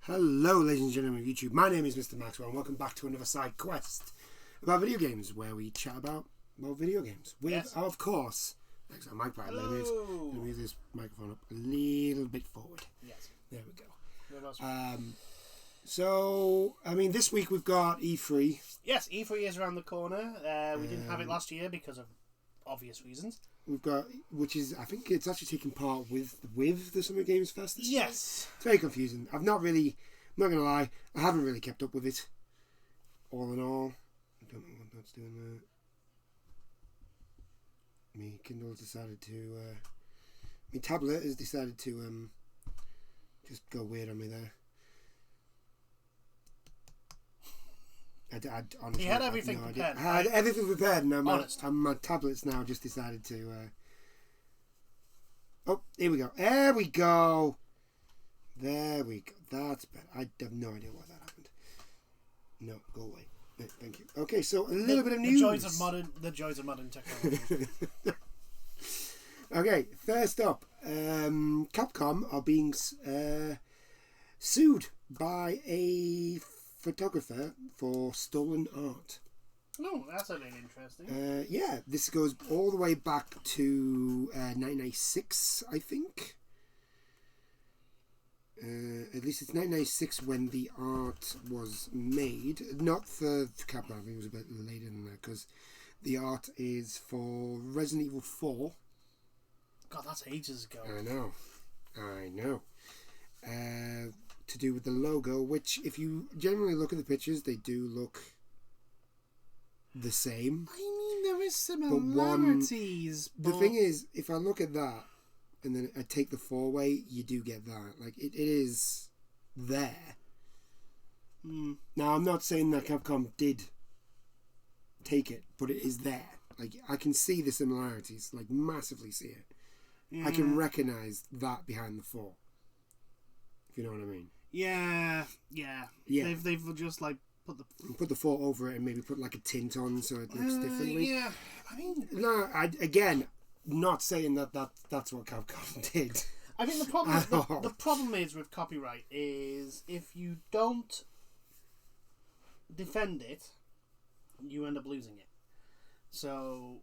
Hello, ladies and gentlemen of YouTube. My name is Mr. Maxwell, and welcome back to another side quest about video games, where we chat about video games. With, of course, next time, Mike Pratt. Let me move this microphone up a little bit forward. Yes. There we go. So, this week we've got E3. Yes, E3 is around the corner. We didn't have it last year because of obvious reasons. We've got, I think it's actually taking part with the Summer Games Fest this year. Yes. It's very confusing. I'm not going to lie, I haven't really kept up with it. All in all, I don't know what that's doing there. My Kindle decided to, my tablet has decided to just go weird on me there. I honestly, he had everything prepared. I had everything prepared, and my tablet's now just decided to. Oh, here we go. There we go. There we go. That's better. I have no idea why that happened. No, go away. Thank you. Okay, so a little bit of news. The joys of modern technology. Okay, first up, Capcom are being sued by a photographer for stolen art. Oh, that's a bit interesting. Yeah, this goes all the way back to 1996, I think. At least it's 1996 when the art was made. Not for Capcom, I think it was a bit later than that, because the art is for Resident Evil 4. God, that's ages ago. I know. To do with the logo, which if you generally look at the pictures, they do look the same. I mean, there is similarities. The thing is, if I look at that and then I take the 4-way, you do get that. Like, it is there. Now, I'm not saying that Capcom did take it, but it is there. Like, I can see the similarities, like, massively see it. Yeah. I can recognise that behind the 4. If you know what I mean. Yeah. They've just like put the 4 over it and maybe put like a tint on so it looks differently. Yeah, I mean, no, not saying that's what Capcom did. I think the problem is with copyright is if you don't defend it, you end up losing it. So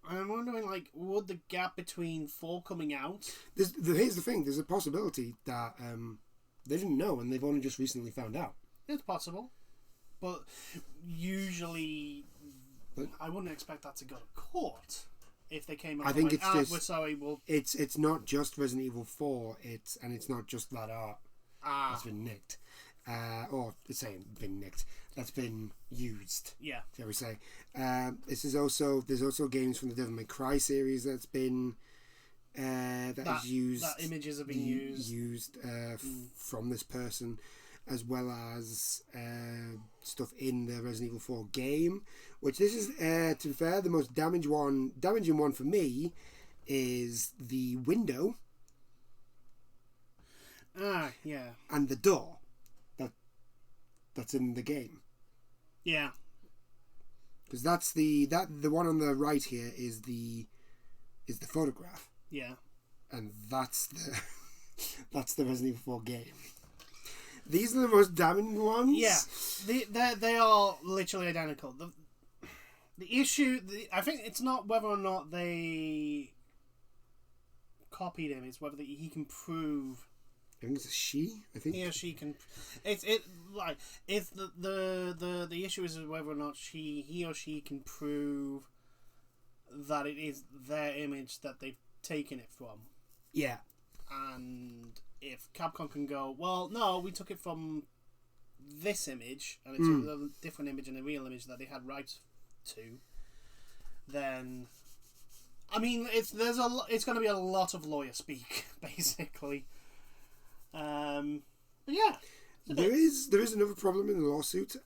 I'm wondering, like, would the gap between 4 coming out? Here's the thing. There's a possibility that they didn't know and they've only just recently found out. It's possible. But usually, I wouldn't expect that to go to court if they came out. I think it's just... we're sorry, It's not just Resident Evil 4, it's not just that art that's been nicked. Or saying been nicked. That's been used. Yeah. Shall we say. There's also games from the Devil May Cry series that's been that is used. That images have been used from this person, as well as stuff in the Resident Evil 4 game. Which this is, to be fair, the most damaging one for me is the window. Yeah. And the door that's in the game. Yeah. Because that's the one on the right here is the photograph. Yeah. And that's the Resident Evil 4 game. These are the most damning ones. Yeah. They are literally identical. The issue, I think it's not whether or not they copied him, it's whether he can prove. I think it's a she. I think he or she can. It's the issue is whether or not he or she can prove that it is their image that they've taken it from. Yeah. And if Capcom can go, well, no, we took it from this image, and it's a different image and a real image that they had rights to, then, I mean, it's going to be a lot of lawyer speak, basically. But yeah, there is another problem in the lawsuit.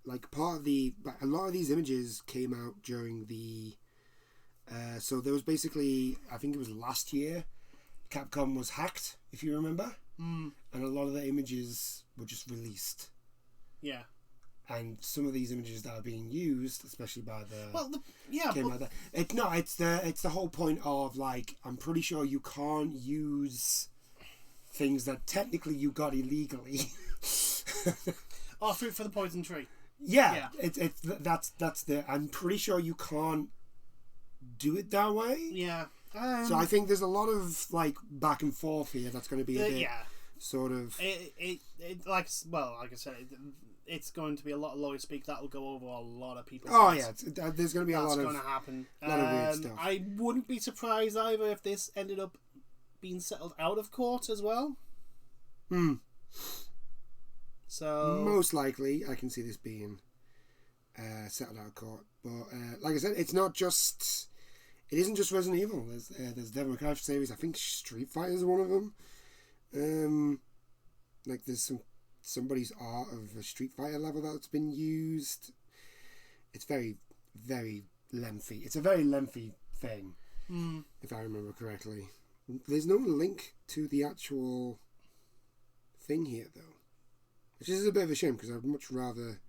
Like a lot of these images came out during the. So there was basically, I think it was last year, Capcom was hacked, if you remember, and a lot of the images were just released. Yeah. And some of these images that are being used, especially by came like that. It's the whole point of, like, I'm pretty sure you can't use things that technically you got illegally. Oh, Fruit for the Poison Tree. Yeah. That's the. I'm pretty sure you can't do it that way. Yeah. So I think there's a lot of like back and forth here. That's going to be a bit sort of. Like I said, it's going to be a lot of lawyer speak that will go over a lot of people's heads. There's going to be That's a lot going to happen. A lot of weird stuff. I wouldn't be surprised either if this ended up being settled out of court as well. So most likely, I can see this being settled out of court. But like I said, it's not just. It isn't just Resident Evil. There's Devil May Cry series. I think Street Fighter is one of them. Like there's somebody's art of a Street Fighter level that's been used. It's very, very lengthy. It's a very lengthy thing, if I remember correctly. There's no link to the actual thing here, though, which is a bit of a shame because I'd much rather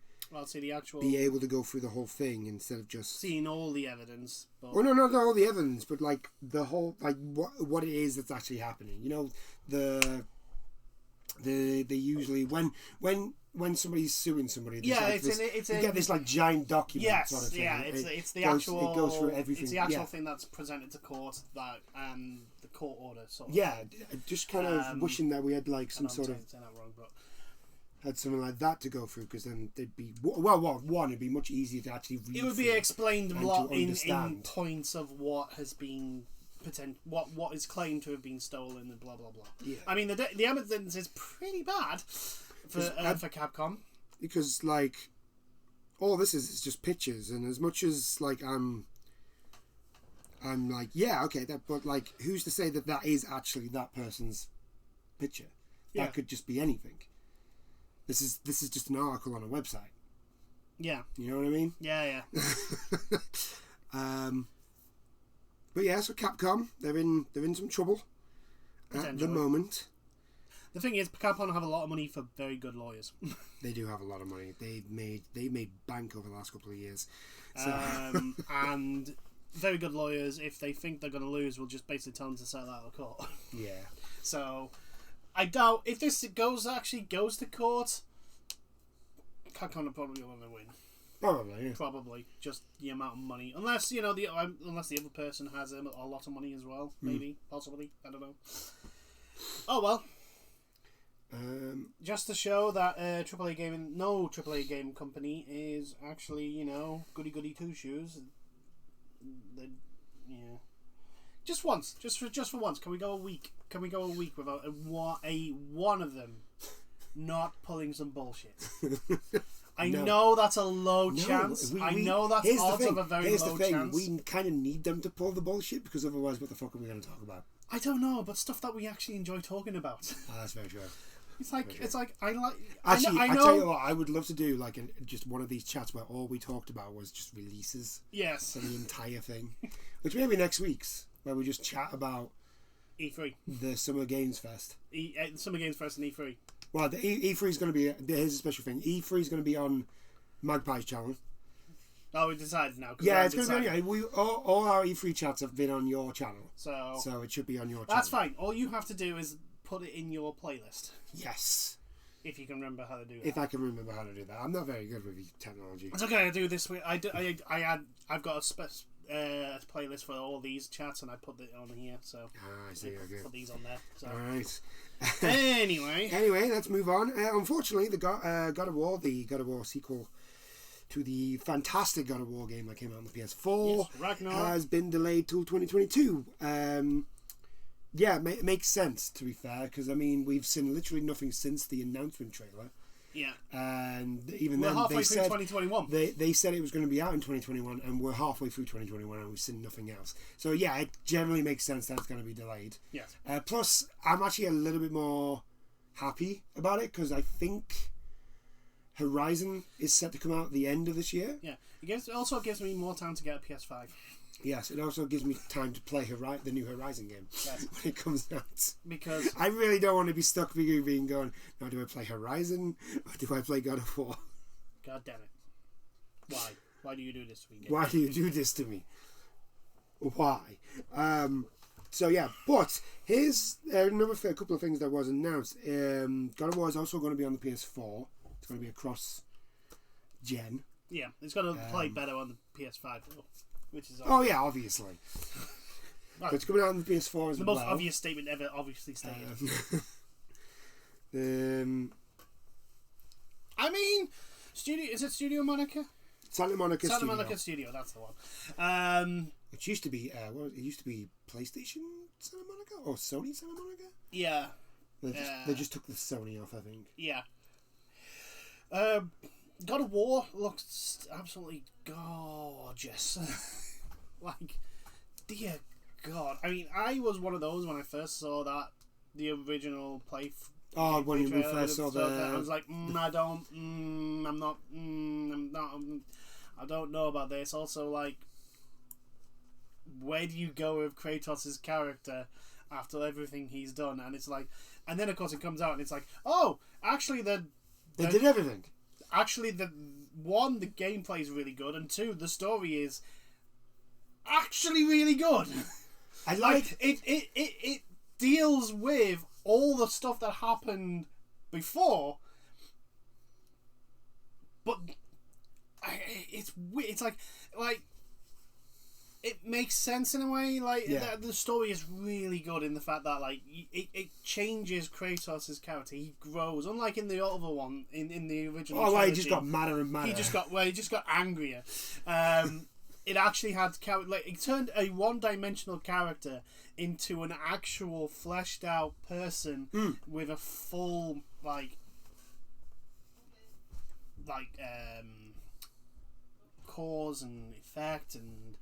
see the actual be able to go through the whole thing instead of just seeing all the evidence. But... Well, no, not all the evidence, but like the whole, like what it is that's actually happening. You know, they usually when somebody's suing somebody, you get this like giant document. Yes, sort of thing. It's the actual. It goes through everything. It's the actual thing that's presented to court that the court order. Sort of just kind of wishing that we had like some sort of. Saying that wrong, but. Had something like that to go through because then they'd be one. It'd be much easier to actually read. It would be explained a lot in points of what has been what is claimed to have been stolen and blah blah blah. Yeah. I mean the evidence is pretty bad for Capcom because like all this is just pictures, and as much as like I'm like but like who's to say that is actually that person's picture? That could just be anything. This is just an article on a website. Yeah. You know what I mean? Yeah. But yeah, so Capcom, they're in some trouble at the moment. The thing is, Capcom have a lot of money for very good lawyers. They do have a lot of money. They made bank over the last couple of years. So. And very good lawyers, if they think they're going to lose, will just basically tell them to settle out of court. Yeah. So. I doubt if this actually goes to court, Capcom will probably want to win. Probably, yeah. Probably just the amount of money, unless the other person has a lot of money as well. Maybe, possibly, I don't know. Oh well. Just to show that no AAA game company is actually goody two shoes. Just once, just for once, can we go a week? Can we go a week without one of them not pulling some bullshit? I know that's a low chance. I know that's odds of a very low chance. We kind of need them to pull the bullshit because otherwise, what the fuck are we going to talk about? I don't know, but stuff that we actually enjoy talking about. That's very true. I know. I tell you what, I would love to do like just one of these chats where all we talked about was just releases. Yes. For the entire thing, which maybe next week's. Where we just chat about E3, the Summer Games Fest, Summer Games Fest and E3. Well, the E3 is going to be here's a special thing. E3 is going to be on Magpie's channel. Oh, we decided now. Yeah, it's going to be anyway. All our E3 chats have been on your channel, so it should be on your channel. That's fine. All you have to do is put it in your playlist. Yes. If you can remember how to do that. If I can remember how to do that, I'm not very good with technology. It's okay. I do this week. I've got a playlist for all these chats, and I put it on here. So I see. Okay. Put these on there. So. All right. Anyway, let's move on. Unfortunately, the God of War sequel to the fantastic God of War game that came out on the PS4 has been delayed till 2022. It makes sense, to be fair, because I mean we've seen literally nothing since the announcement trailer. Yeah. And even we're then, halfway through 2021. They said it was going to be out in 2021, and we're halfway through 2021, and we've seen nothing else. So yeah, it generally makes sense that it's going to be delayed. Yes. Plus, I'm actually a little bit more happy about it because I think Horizon is set to come out at the end of this year. Yeah. It also gives me more time to get a PS5. Yes, it also gives me time to play the new Horizon game when it comes out. Because I really don't want to be stuck being going, now do I play Horizon or do I play God of War? God damn it. Why? Why do you do this to me? Why do you do this to me? Why? So yeah, but here's a couple of things that was announced. God of War is also going to be on the PS4. It's going to be across gen. Yeah, it's going to play better on the PS5 though, which is oh yeah, obviously. Right. So it's coming out on the PS4 as the well. most obvious statement ever, obviously stated. I mean, is it Studio Monica? Santa Monica Santa Studio. Monica Studio, that's the one. It used to be it used to be PlayStation Santa Monica or Sony Santa Monica. Yeah. They just took the Sony off, I think. Yeah. God of War looks absolutely gorgeous. Like, dear God. I mean, I was one of those when I first saw the original play. When we first saw I was like, I don't know about this. Also, like, where do you go with Kratos' character after everything he's done? And it's like, and then of course it comes out and it's like, oh, actually they did everything. Actually, the gameplay is really good, and two, the story is actually really good. I like it deals with all the stuff that happened before, but it's weird. It's like it makes sense in a way. Like the story is really good in the fact that like it changes Kratos' character. He grows, unlike in the other one in the original. Oh, trilogy, he just got madder and madder. He just got angrier. It actually had it turned a one-dimensional character into an actual fleshed out person with a full cause and effect and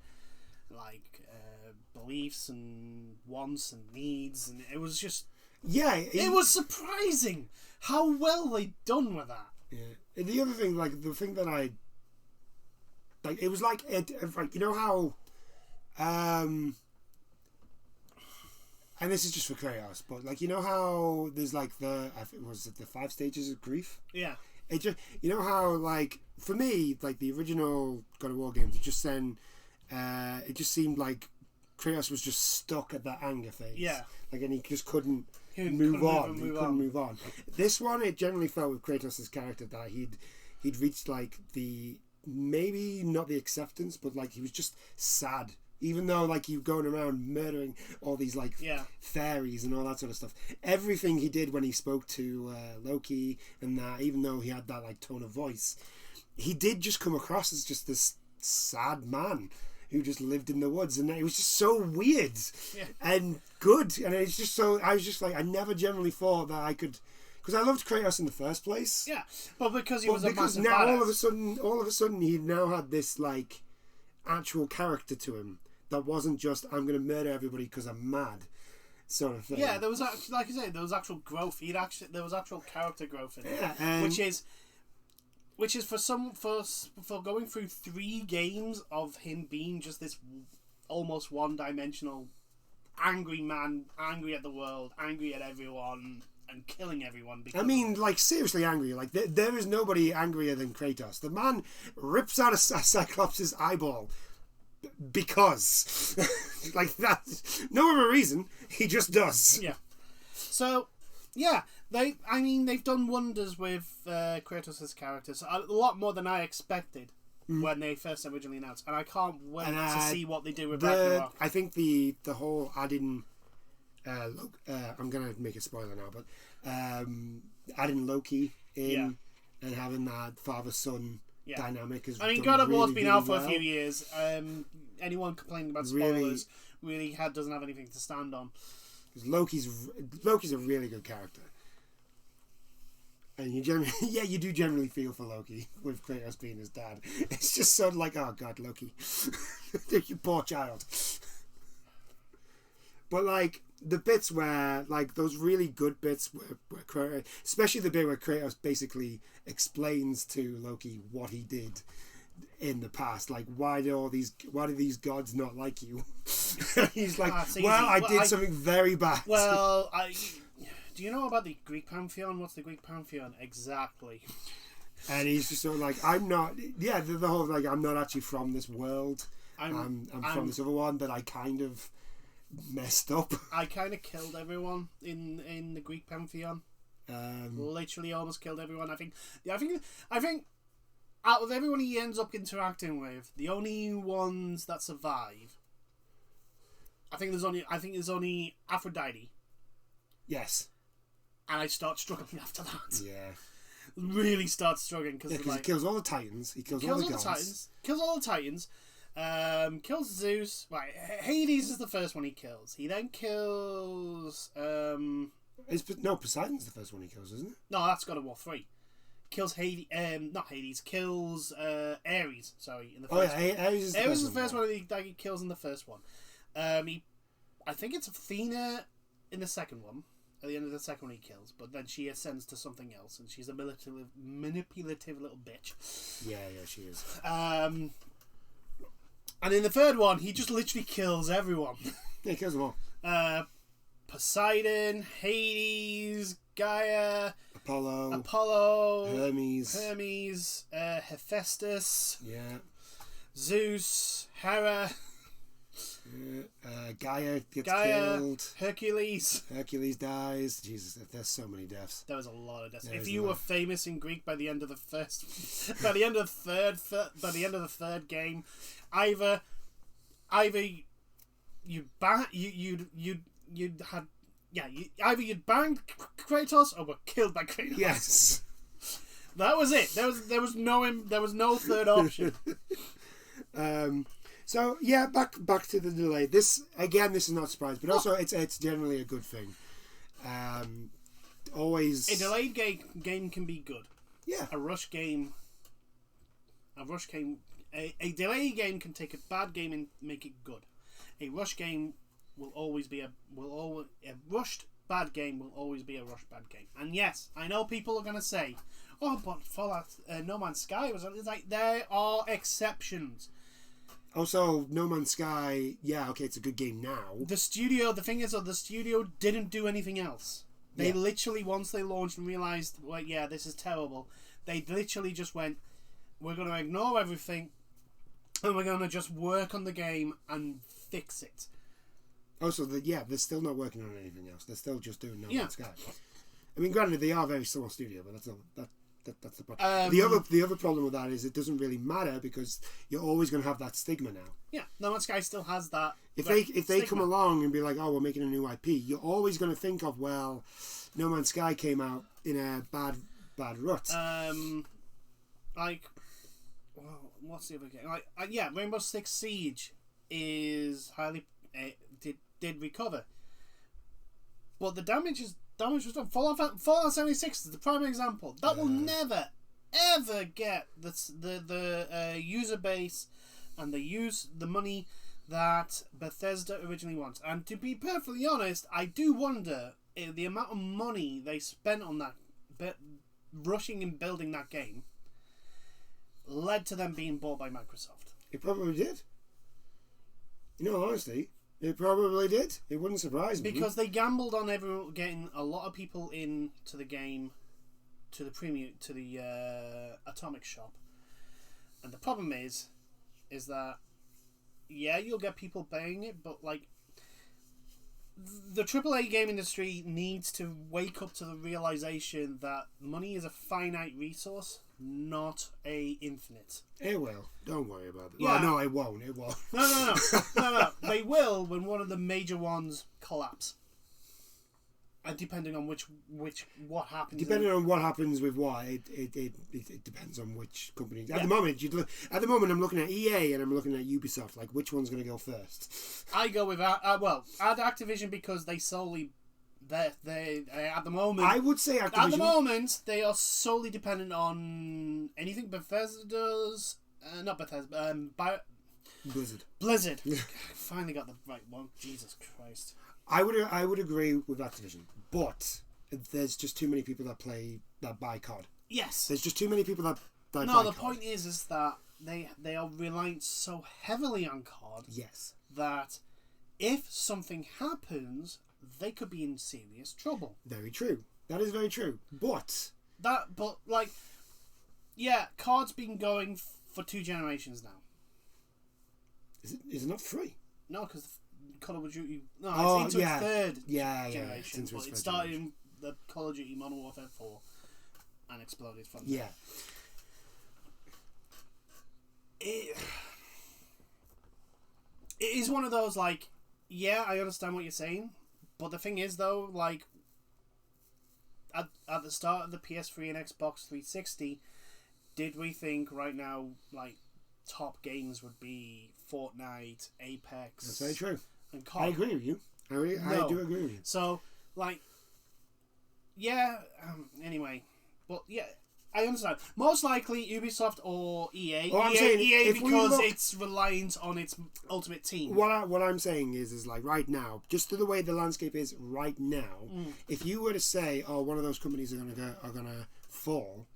beliefs and wants and needs, and it was just it was surprising how well they done with that. Yeah. And the other thing, the thing that I it was you know how and this is just for Kratos, but you know how there's I think was it the 5 stages of grief? Yeah. It just, you know how for me the original God of War games, just then it just seemed like Kratos was just stuck at that anger phase. Yeah. And he just couldn't move on. This one, it generally felt with Kratos' character that he'd reached the maybe not the acceptance, but he was just sad, even though he was going around murdering all these fairies and all that sort of stuff. Everything he did when he spoke to Loki and that, even though he had that tone of voice, he did just come across as just this sad man who just lived in the woods, and it was just so weird and good. And it's just so, I was just I never generally thought that I could, because I loved Kratos in the first place. Yeah, but because he was a massive now badass. all of a sudden he now had this actual character to him that wasn't just I'm going to murder everybody because I'm mad sort of thing. Yeah, there was like I said, there was actual growth. There was actual character growth in it, which is for going through 3 games of him being just this almost one-dimensional angry man, angry at the world, angry at everyone, and killing everyone. I mean, seriously angry. There is nobody angrier than Kratos. The man rips out a Cyclops' eyeball because, that, no other reason. He just does. Yeah. So, yeah, they've done wonders with Kratos' characters. A lot more than I expected when they first originally announced, and I can't wait to see what they do with Ragnarok. I think the whole adding. I'm gonna make a spoiler now, but adding Loki in and having that father-son dynamic is. I mean, God of War's been out for a few years. Anyone complaining about spoilers really doesn't have anything to stand on. Because Loki's a really good character, and you do generally feel for Loki with Kratos being his dad. It's just so oh God, Loki, you poor child. But the bits where those really good bits where Kratos, especially the bit where Kratos basically explains to Loki what he did in the past, why do these gods not like you? He's I did something very bad. Well, do you know about the Greek pantheon? What's the Greek pantheon exactly? And he's just sort of I'm not. Yeah, the whole I'm not actually from this world. I'm from this other one, but I kind of messed up. I kind of killed everyone in the Greek pantheon. Literally almost killed everyone. I think out of everyone he ends up interacting with, the only ones that survive, I think there's only Aphrodite. Yes. And I start struggling after that. Yeah. Really start struggling because he kills all the Titans. He kills all the gods. Kills all the Titans. Kills Zeus. Right, Hades is the first one he kills. He then kills. Poseidon's the first one he kills, isn't it? No, that's God of War 3. Kills Hades. Not Hades. Kills Ares. Sorry, in the first. Ares is the first one that he kills in the first one. I think it's Athena in the second one. At the end of the second one he kills, but then she ascends to something else, and she's a manipulative little bitch. Yeah, she is. And in the third one, he just literally kills everyone. Yeah, he kills them all. Poseidon, Hades, Gaia, Apollo, Hermes, Hephaestus, yeah, Zeus, Hera. Gaia gets killed. Hercules dies. Jesus, there's so many deaths. There was a lot of deaths. If you were famous in Greek by the end of the third game, either you'd banged Kratos or were killed by Kratos. Yes, that was it. There was no third option. So yeah, back to the delay. This is not a surprise, but also it's generally a good thing. Always a delayed game can be good. Yeah, a delayed game can take a bad game and make it good. A rush game will always be a rushed bad game will always be a rushed bad game. And yes, I know people are gonna say, "Oh, but Fallout No Man's Sky was." It's like there are exceptions. Also, No Man's Sky, yeah, okay, it's a good game now. The thing is, the studio didn't do anything else. They literally, once they launched and realised, well, yeah, this is terrible, they literally just went, we're going to ignore everything, and we're going to just work on the game and fix it. Also, they're still not working on anything else. They're still just doing No Man's Sky. I mean, granted, they are a very small studio, but that's the problem. The other problem with that is it doesn't really matter because you're always going to have that stigma now. Yeah, No Man's Sky still has that. If they come along and be like, oh, we're making a new IP, you're always going to think of, well, No Man's Sky came out in a bad rut. What's the other game? Rainbow Six Siege is highly did recover, but the damage was done. Fallout 76 is the prime example. That will never, ever get the user base and the money that Bethesda originally wants. And to be perfectly honest, I do wonder if the amount of money they spent on that, rushing and building that game, led to them being bought by Microsoft. It probably did. In all honesty, it probably did. It wouldn't surprise me. Because they gambled on getting a lot of people into the game, to the Atomic Shop. And the problem is that, yeah, you'll get people buying it, but like, the AAA game industry needs to wake up to the realization that money is a finite resource, not a infinite. It will. Don't worry about it. Yeah. Well, no, it won't. It won't. No. They will when one of the major ones collapse. And depending on what happens. Depending on what happens with what, it depends on which company. At the moment, I'm looking at EA and I'm looking at Ubisoft. Like, which one's going to go first? I go with add Activision because they solely. They at the moment. I would say Activision. At the moment, they are solely dependent on anything Bethesda does. Not Bethesda. Blizzard. Finally got the right one. Jesus Christ. I would agree with Activision, but there's just too many people that buy COD. Yes. There's just too many people that buy No, the COD. point is that they are reliant so heavily on COD. Yes. That if something happens, they could be in serious trouble. Very true. That is very true. But COD's been going for 2 generations now. Is it not free? No, because Call of Duty. No, Oh, it's into its third Yeah, generation. into its But it third started generation. in the Call of Duty Modern Warfare 4 and exploded from Yeah. it is one of those, like, yeah, I understand what you're saying, but the thing is, though, like, at the start of the PS3 and Xbox 360, did we think right now, like, top games would be Fortnite, Apex, That's very true. and COD? I agree with you. I do agree with you. So, like, yeah, anyway, but yeah, I understand. Most likely Ubisoft or EA. Well, I'm saying, EA if we because look- it's reliant on its Ultimate Team. What I'm saying is like right now, just to the way the landscape is right now, if you were to say, oh, one of those companies are gonna fall,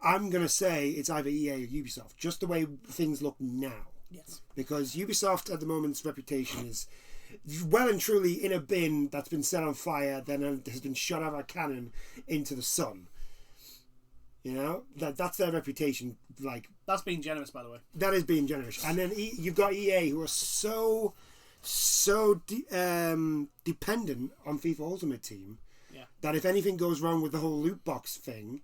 I'm gonna say it's either EA or Ubisoft. Just the way things look now, Yes. because Ubisoft at the moment's reputation is well and truly in a bin that's been set on fire, then has been shot out of a cannon into the sun. You know, that's their reputation. Like, That's being generous, by the way. that is being generous. And then you've got EA, who are so dependent on FIFA Ultimate Team, Yeah. that if anything goes wrong with the whole loot box thing,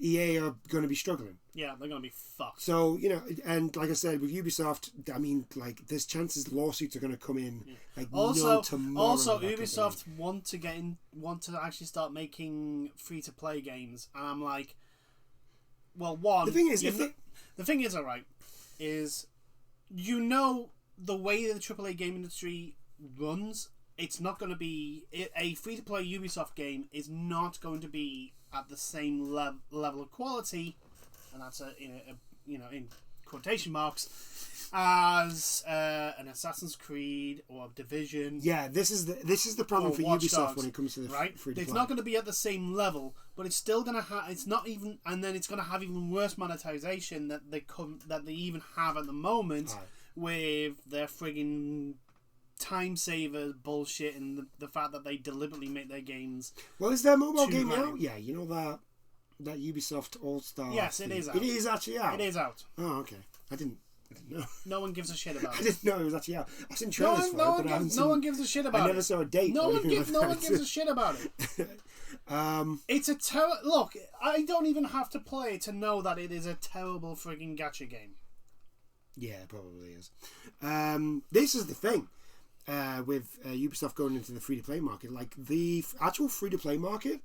EA are going to be struggling. Yeah, they're going to be fucked. So, you know, and like I said, with Ubisoft, I mean, like, there's chances lawsuits are going to come in, like, no tomorrow. Also, with that Ubisoft company. want to actually start making free-to-play games, and I'm like, well, one... The thing is, the thing is, alright, is, you know, the way the AAA game industry runs, it's not going to be... A free-to-play Ubisoft game is not going to be at the same level of quality, and that's in quotation marks, as an Assassin's Creed or Division. Yeah, this is the problem Or for Watch Ubisoft Dogs, when it comes to the right? free-to-play. It's not going to be at the same level, but it's still going to have. It's not even, and then it's going to have even worse monetization that they even have at the moment Aye. with their frigging time saver bullshit and the fact that they deliberately make their games. Well, is there a mobile Too game many. out? Yeah, you know that Ubisoft All-Star. Yes, it is out. It is actually out. It is out. Oh, okay. I didn't know. No one gives a shit about I it. didn't know it was actually out. I've seen No trailers one, for no, it, one but I haven't gives, seen. no one gives a shit about it. I never saw a date. No or one anything gives. like No one that. gives a shit about it. It's a look. I don't even have to play to know that it is a terrible frigging gacha game. Yeah, it probably is. This is the thing with Ubisoft going into the free-to-play market. Like, the actual free-to-play market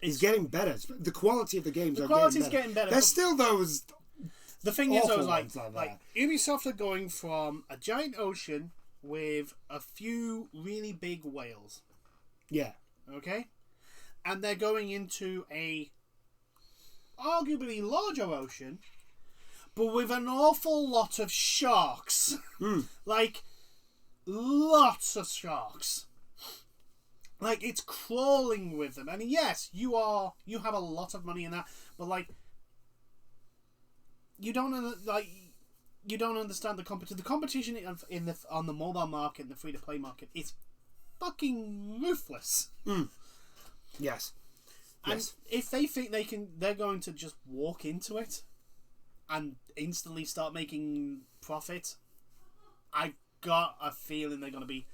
is getting better. The quality of the games The are quality's getting better. getting better. There's still those. The thing is, though, awful is like, ones like like Ubisoft are going from a giant ocean with a few really big whales, Yeah. okay, and they're going into a arguably larger ocean, but with an awful lot of sharks. Like, lots of sharks. Like, it's crawling with them. And yes, you have a lot of money in that, but like, you don't understand the competition. The competition on the mobile market and the free to play market is fucking ruthless. Yes. And Yes. if they think they're going to just walk into it and instantly start making profit. I've got a feeling they're going to be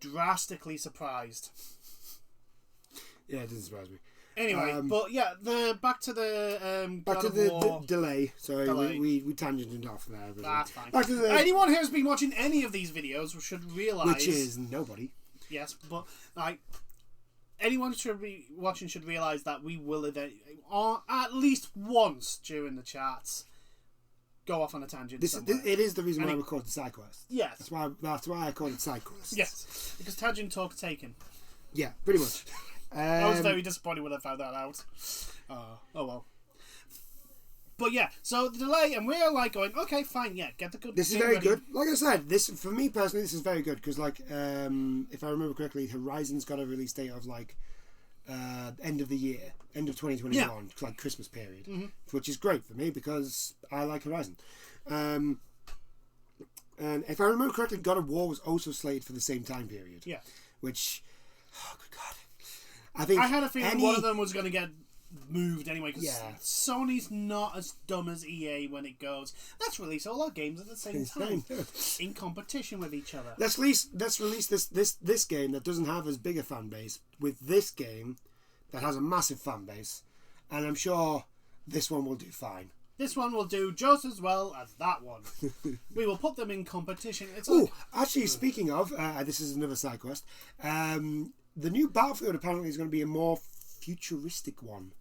drastically surprised. Yeah, it doesn't surprise me. Anyway, but yeah, back to the Back God to of the War. delay. Sorry, Delay. we tangented off there. But That's fine. Back to the Anyone who's been watching any of these videos should realise, which is nobody. yes, but like anyone should be watching should realise that we will or at least once during the chats go off on a tangent. It is the reason why And we called it side quest. Yes. That's why I called it side quest. Yes, because tangent talk taken. Yeah, pretty much. I was very disappointed when I found that out. Oh well. But yeah, so the delay, and we're like going, okay, fine, yeah, get the good. This is very good. Like I said, this for me personally, this is very good because, like, if I remember correctly, Horizon's got a release date of like end of the year, end of 2021, like Christmas period, which is great for me because I like Horizon. And if I remember correctly, God of War was also slated for the same time period. Yeah. Which, oh good God, I think I had a feeling one of them was going to get moved anyway, because Yeah. Sony's not as dumb as EA when it goes, let's release all our games at the same time in competition with each other. Let's release this game that doesn't have as big a fan base with this game that has a massive fan base, and I'm sure this one will do fine. This one will do just as well as that one. We will put them in competition. It's Oh, like, actually, speaking of, this is another side quest. The new Battlefield apparently is going to be a more futuristic one.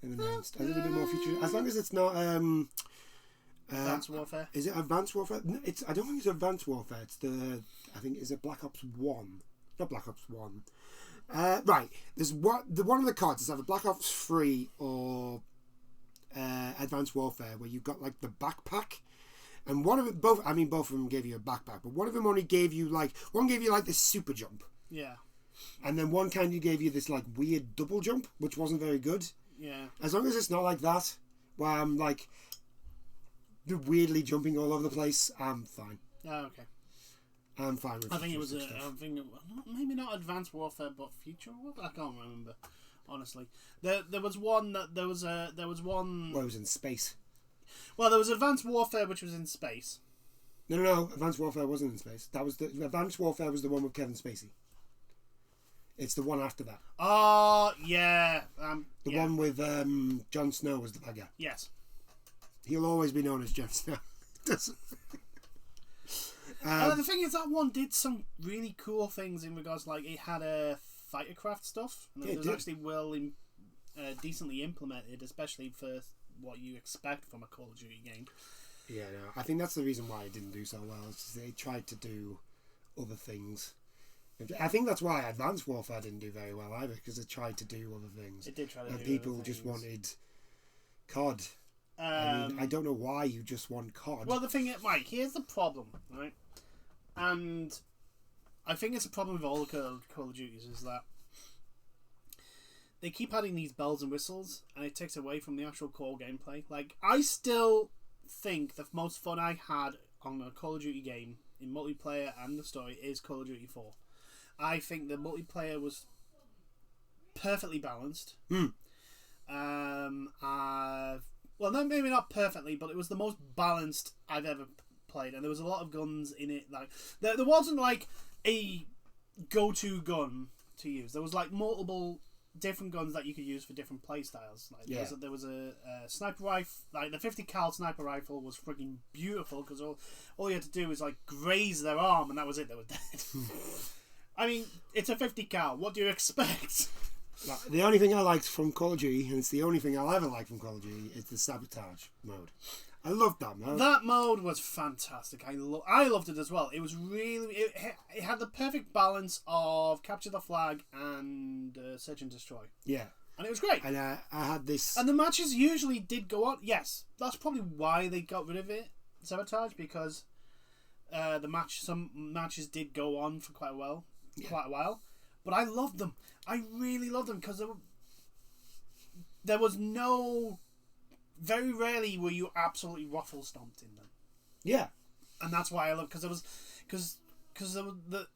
They've announced. A little bit more futuristic. As long as it's not. Advanced Warfare. Is it Advanced Warfare? No, I don't think it's Advanced Warfare. It's I think is it Black Ops 1. Not Black Ops 1. Right. There's one of the cards is either Black Ops 3 or Advanced Warfare, where you've got like the backpack. And both of them gave you a backpack, but one of them only gave you this super jump. Yeah. And then one kind of gave you this like weird double jump, which wasn't very good. Yeah. As long as it's not like that, where I'm like weirdly jumping all over the place, I'm fine. Oh, okay. I'm fine with. I think it was stuff. maybe not Advanced Warfare, but Future Warfare. I can't remember, honestly. There was one that there was one. Well, it was in space. Well, there was Advanced Warfare, which was in space. No. Advanced Warfare wasn't in space. Advanced Warfare was the one with Kevin Spacey. It's the one after that. Oh, yeah. The one with Jon Snow was the bad guy. Yes. He'll always be known as Jon Snow. Doesn't. The thing is, that one did some really cool things in regards, like it had a fightercraft stuff, and it was actually decently implemented, especially for what you expect from a Call of Duty game. Yeah, no, I think that's the reason why it didn't do so well. It's just they tried to do other things. I think that's why Advanced Warfare didn't do very well either, because it tried to do other things. It did try to do and people other just things. wanted COD. I mean, I don't know why you just want COD. Well, the thing is, Mike, here's the problem, right? And I think it's a problem with all the Call of Duties is that they keep adding these bells and whistles, and it takes away from the actual core gameplay. Like, I still think the most fun I had on a Call of Duty game in multiplayer and the story is Call of Duty 4. I think the multiplayer was perfectly balanced. Well, no, maybe not perfectly, but it was the most balanced I've ever played, and there was a lot of guns in it. Like there wasn't like a go-to gun to use. There was like multiple different guns that you could use for different play styles. Like there was a sniper rifle, like the 50 cal sniper rifle was freaking beautiful because all you had to do was like graze their arm, and that was it. They were dead. I mean, it's a 50 cal. What do you expect? The only thing I liked from Call of Duty, and it's the only thing I'll ever like from Call of Duty, is the sabotage mode. I loved that mode. That mode was fantastic. I loved it as well. It was really... It had the perfect balance of capture the flag and search and destroy. Yeah. And it was great. And I had this... And the matches usually did go on. Yes, that's probably why they got rid of it, sabotage, because some matches did go on for quite a while. But I loved them. I really loved them because there was no... Very rarely were you absolutely ruffle stomped in them. Yeah. And that's why I love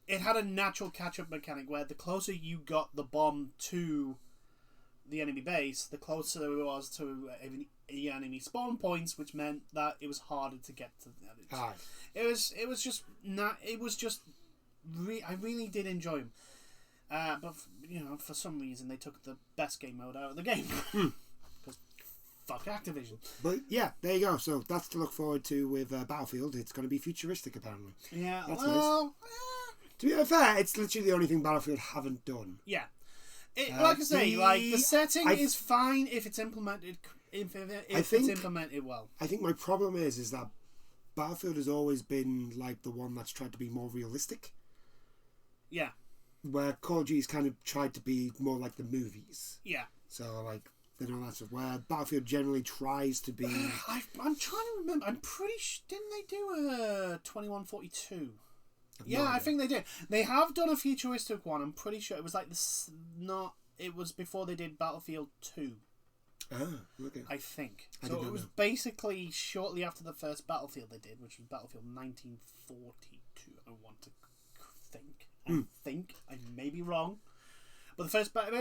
it had a natural catch-up mechanic where the closer you got the bomb to the enemy base, the closer it was to the enemy spawn points, which meant that it was harder to get to the others. I really did enjoy them. But for some reason they took the best game mode out of the game. Fuck Activision. But yeah, there you go. So that's to look forward to with Battlefield. It's going to be futuristic, apparently. Yeah, that's nice. To be fair, it's literally the only thing Battlefield haven't done. Yeah, like I say, the setting is fine if it's implemented. If it's implemented well. I think my problem is that Battlefield has always been like the one that's tried to be more realistic. Yeah. Where Call of Duty's kind of tried to be more like the movies. Yeah. So like. That stuff, where Battlefield generally tries to be. I'm trying to remember. I'm pretty sure. Didn't they do a 2142? Yeah, I think they did. They have done a futuristic one. I'm pretty sure it was like this. It was before they did Battlefield 2. Ah, okay. I think. So it was basically shortly after the first Battlefield they did, which was Battlefield 1942. I want to think. I may be wrong. But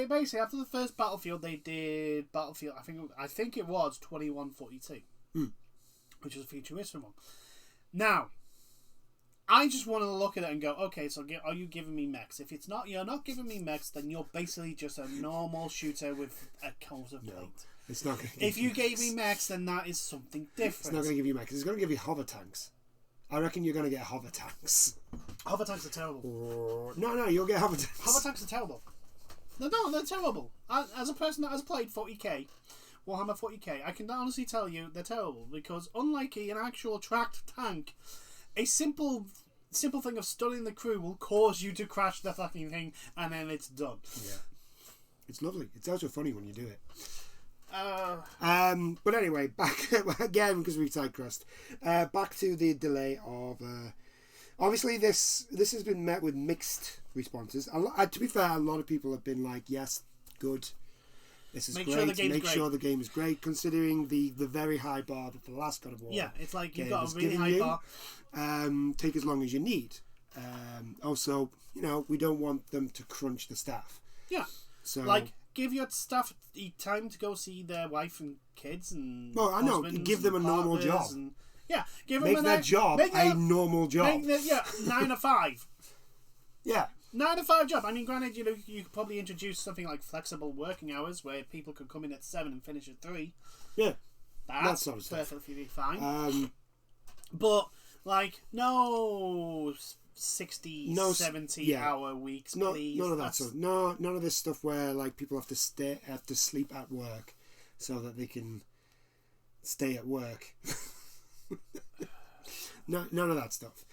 basically after the first Battlefield, they did Battlefield. I think it was 2142, which was a futuristic one. Now, I just want to look at it and go, okay, so are you giving me mechs? If you're not giving me mechs, then you're basically just a normal shooter with a counter plate. It's not. If you gave me mechs, then that is something different. It's not going to give you mechs. It's going to give you hover tanks. I reckon you're going to get hover tanks. Hover tanks are terrible. No, you'll get hover tanks. Hover tanks are terrible. No, they're terrible. As a person that has played 40k, Warhammer 40k, I can honestly tell you they're terrible because unlike an actual tracked tank, a simple thing of stunning the crew will cause you to crash the fucking thing, and then it's done. Yeah, it's lovely. It's also funny when you do it. Uh, But anyway, back again because we've sidecrossed. Back to the delay of. Obviously, this has been met with mixed responses. To be fair, a lot of people have been like, "Yes, good. This is great. Make sure the game is great, considering the very high bar that the last God of War. Yeah, it's like you've got a really high bar. Take as long as you need. Also, we don't want them to crunch the staff. Yeah. So, like, give your staff time to go see their wife and kids and. Well, I know. Give them a normal job. Give them their job a normal job. 9 to 5. Yeah. 9 to 5 job. I mean, granted, you could probably introduce something like flexible working hours where people could come in at 7 and finish at 3. Yeah. That's sort of stuff. perfectly fine. But, like, no 60, 70 hour weeks, please. None of that stuff. No, none of this stuff where, like, people have to sleep at work so that they can stay at work. No, none of that stuff.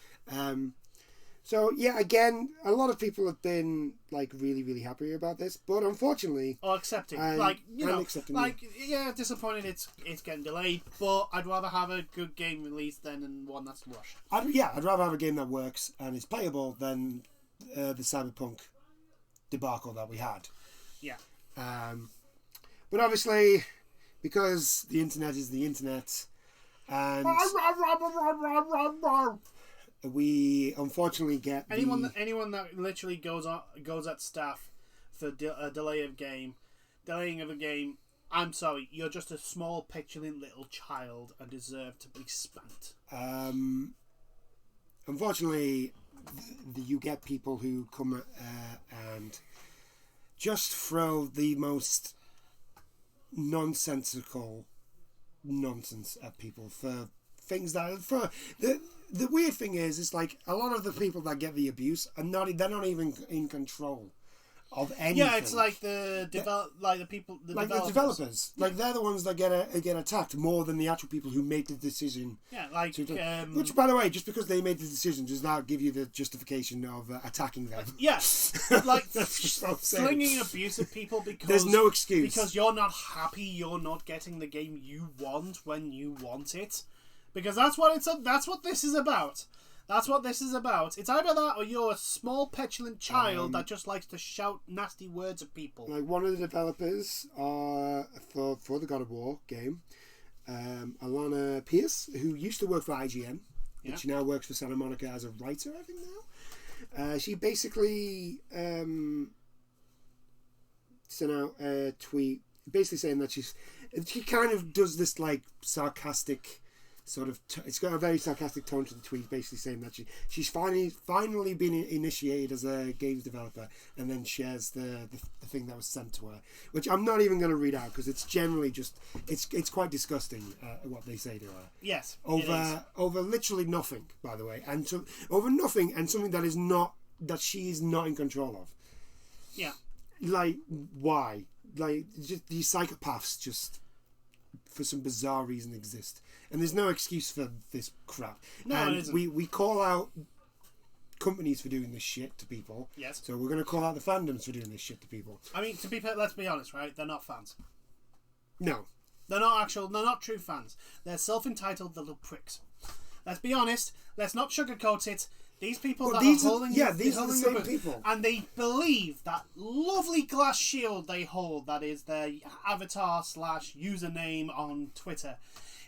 So yeah, again, a lot of people have been like really, really happy about this, but unfortunately, or accepting, disappointed it's getting delayed. But I'd rather have a good game released than one that's rushed. I'd rather have a game that works and is playable than the Cyberpunk debacle that we had. Yeah. But obviously, because the internet is the internet, and we unfortunately get anyone that literally goes at staff for delaying of a game. I'm sorry, you're just a small, petulant little child and deserve to be spanked. Unfortunately, you get people who come and just throw the most nonsensical nonsense at people for things that the weird thing is like a lot of the people that get the abuse they're not even in control of anything. Yeah, it's like the developers. Like they're the ones that get attacked more than the actual people who made the decision. Yeah, like which, by the way, just because they made the decision does not give you the justification of attacking them. Yes, like slinging abuse at people because there's no excuse because you're not happy, you're not getting the game you want when you want it, because that's what this is about. That's what this is about. It's either that or you're a small petulant child that just likes to shout nasty words at people. Like one of the developers for the God of War game, Alana Pierce, who used to work for IGN, but she now works for Santa Monica as a writer, I think now. She basically sent out a tweet basically saying that she kind of does this like sarcastic sort of it's got a very sarcastic tone to the tweet, basically saying that she's finally been initiated as a games developer, and then shares the thing that was sent to her, which I'm not even going to read out because it's generally just it's quite disgusting what they say to her. Yes, over literally nothing, by the way, and over nothing and something that she's not in control of. Yeah, like why? Like just these psychopaths just for some bizarre reason exist. And there's no excuse for this crap. No, and it isn't. We call out companies for doing this shit to people. Yes. So we're going to call out the fandoms for doing this shit to people. I mean, let's be honest, right? They're not fans. No. They're not true fans. They're self-entitled little pricks. Let's be honest. Let's not sugarcoat it. These people these are the same people. And they believe that lovely glass shield they hold, that is their avatar / username on Twitter,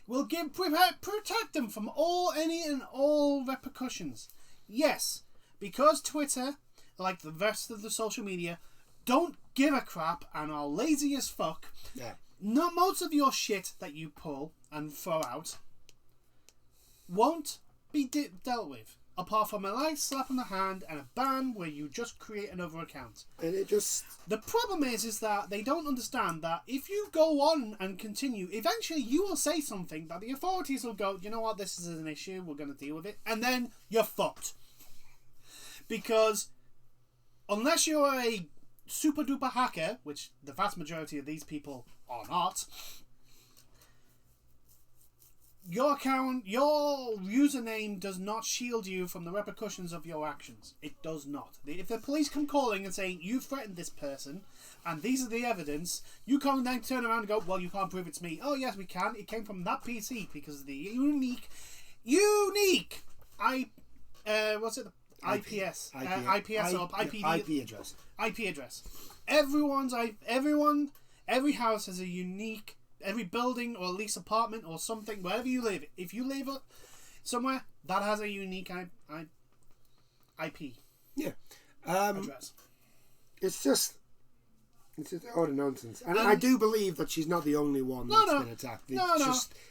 will protect them from any and all repercussions. Yes, because Twitter, like the rest of the social media, don't give a crap and are lazy as fuck. Yeah. Not most of your shit that you pull and throw out won't be dealt with, apart from a light slap on the hand and a ban where you just create another account. And it just... The problem is that they don't understand that if you go on and continue, eventually you will say something that the authorities will go, you know what, this is an issue, we're going to deal with it, and then you're fucked. Because unless you're a super duper hacker, which the vast majority of these people are not, your account, your username does not shield you from the repercussions of your actions. It does not. If the police come calling and saying, you threatened this person, and these are the evidence, you can't then turn around and go, well, you can't prove it's me. Oh, yes, we can. It came from that PC because of the unique, what's it? IPS. IPS or IPD. IP address. IP address. Every house has a unique, every building or at least apartment or something, wherever you live, if you live somewhere, that has a unique IP Yeah. address. It's just utter nonsense. And I do believe that she's not the only one that's been attacked.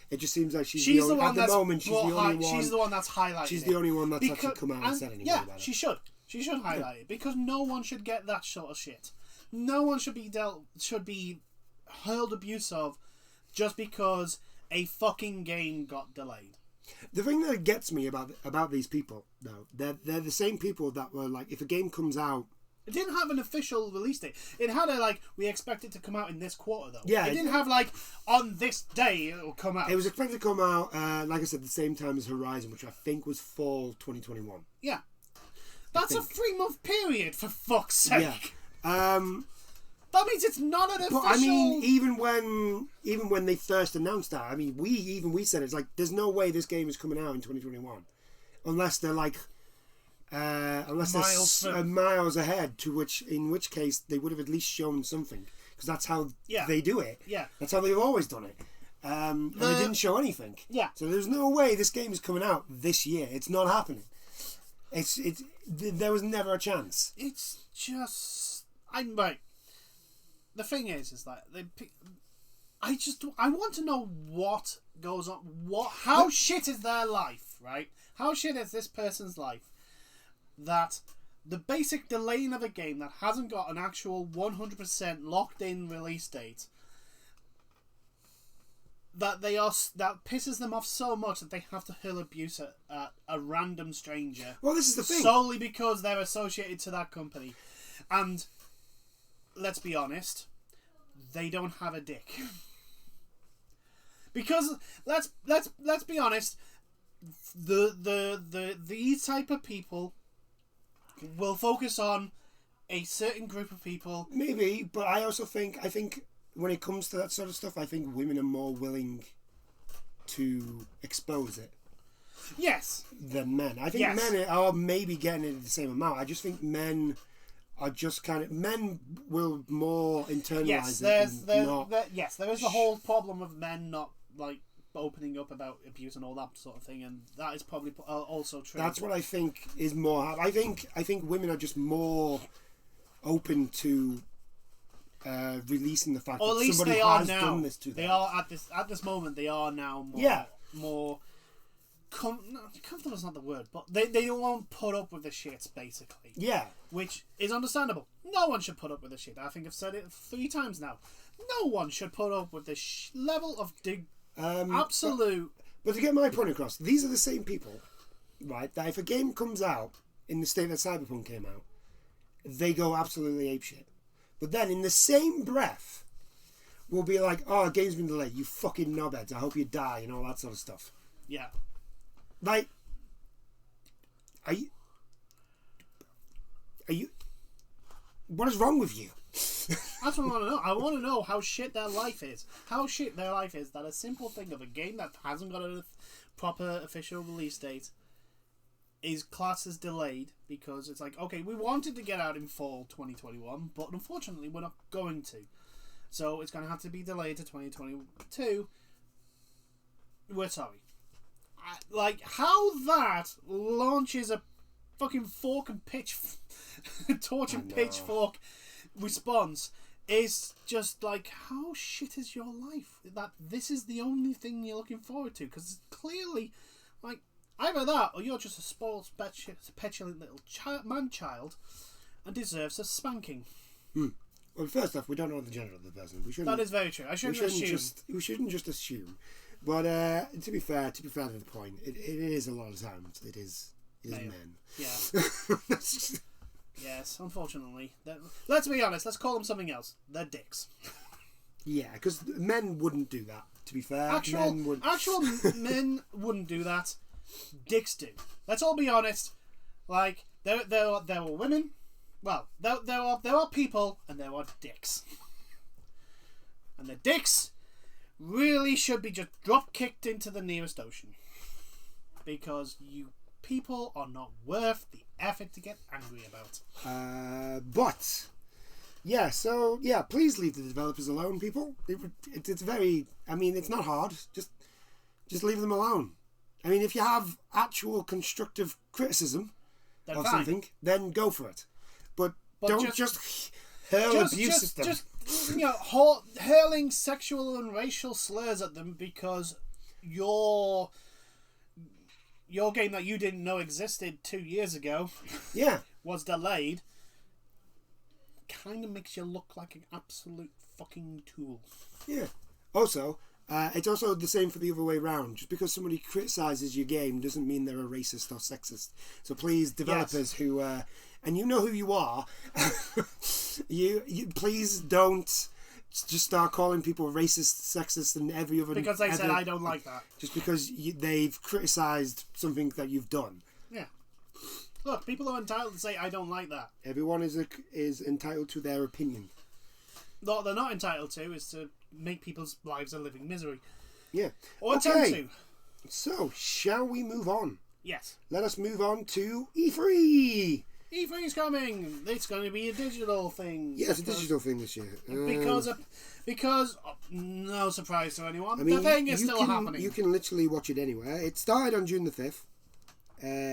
It just seems like she's the only one. At the moment, she's the only one. She's the one that's highlighted. She's the only one that's actually come out and said anything about it. She should. She should highlight it because no one should get that sort of shit. No one should be hurled abuse of just because a fucking game got delayed. The thing that gets me about these people, though, they're the same people that were like, if a game comes out. It didn't have an official release date. It had we expect it to come out in this quarter, though. Yeah. It didn't have, on this day it'll come out. It was expected to come out, like I said, the same time as Horizon, which I think was fall 2021. Yeah. That's a 3-month period, for fuck's sake. Yeah. That means it's not an official... But, I mean, even when they first announced that, I mean, we said it's like, there's no way this game is coming out in 2021. Unless they're miles ahead, in which case they would have at least shown something, because that's how they do it. Yeah, that's how they've always done it. And they didn't show anything. Yeah, so there's no way this game is coming out this year. It's not happening. There was never a chance. It's just right. The thing is that I want to know what goes on. How shit is their life, right? How shit is this person's life? That the basic delaying of a game that hasn't got an actual 100% locked in release date, that pisses them off so much that they have to hurl abuse at a random stranger. Well, this is the thing. Solely because they're associated to that company. And let's be honest, they don't have a dick. Because let's be honest, these type of people will focus on a certain group of people. Maybe, but I think when it comes to that sort of stuff, I think women are more willing to expose it. Yes. Than men. I think men are maybe getting it the same amount. I just think men are just men will more internalize it. There is the whole problem of men not opening up about abuse and all that sort of thing, and that is probably also true. That's what I think is more. I think women are just more open to releasing the fact that somebody has done this to them. They are at this moment. They are now more comfortable is not the word, but they won't put up with the shit, basically. Yeah. Which is understandable. No one should put up with the shit. I think I've said it 3 times now. No one should put up with the level of absolute... But to get my point across, these are the same people, right, that if a game comes out in the state that Cyberpunk came out, they go absolutely apeshit. But then in the same breath, we'll be like, oh, a game's been delayed, you fucking knobheads, I hope you die, and all that sort of stuff. Yeah. Like, are you what is wrong with you? That's what I want to know. I want to know how shit their life is. How shit their life is that a simple thing of a game that hasn't got a proper official release date is classed as delayed because it's like, okay, we wanted to get out in fall 2021, but unfortunately we're not going to. So it's going to have to be delayed to 2022. We're sorry. Like, how that launches a fucking fork and pitch... torch and pitchfork response is just like, how shit is your life that this is the only thing you're looking forward to? Because clearly, like, either that or you're just a spoiled, petulant little man-child and deserves a spanking. Well, first off, we don't know the gender of the person. That is very true. I shouldn't assume. We shouldn't just assume. But to be fair to the point, it is a lot of times. It is men. Yeah. Yes, unfortunately. Let's be honest. Let's call them something else. They're dicks. Yeah, because men wouldn't do that. To be fair, actual men wouldn't do that. Dicks do. Let's all be honest. Like there are women. Well, there are people, and there are dicks. And the dicks really should be just drop kicked into the nearest ocean, because you people are not worth the effort to get angry about. But yeah, so yeah, please leave the developers alone, people. It's very. I mean, it's not hard. Just leave them alone. I mean, if you have actual constructive criticism of something, then go for it. But don't just hurl abuse at them. Just hurling sexual and racial slurs at them because your game that you didn't know existed 2 years ago was delayed, kind of makes you look like an absolute fucking tool. Yeah. Also, it's also the same for the other way around. Just because somebody criticises your game doesn't mean they're a racist or sexist. So please, developers who... and you know who you are. you please don't just start calling people racist, sexist, and every other... Because they said, I don't like that. Just because they've criticised something that you've done. Yeah. Look, people are entitled to say, I don't like that. Everyone is entitled to their opinion. What they're not entitled to is to make people's lives a living misery. Yeah. Or attempt to. So, shall we move on? Yes. Let us move on to E3! E3's coming. It's going to be a digital thing. Yeah, it's a digital thing this year. Because no surprise to anyone, the thing is still happening. You can literally watch it anywhere. It started on June the 5th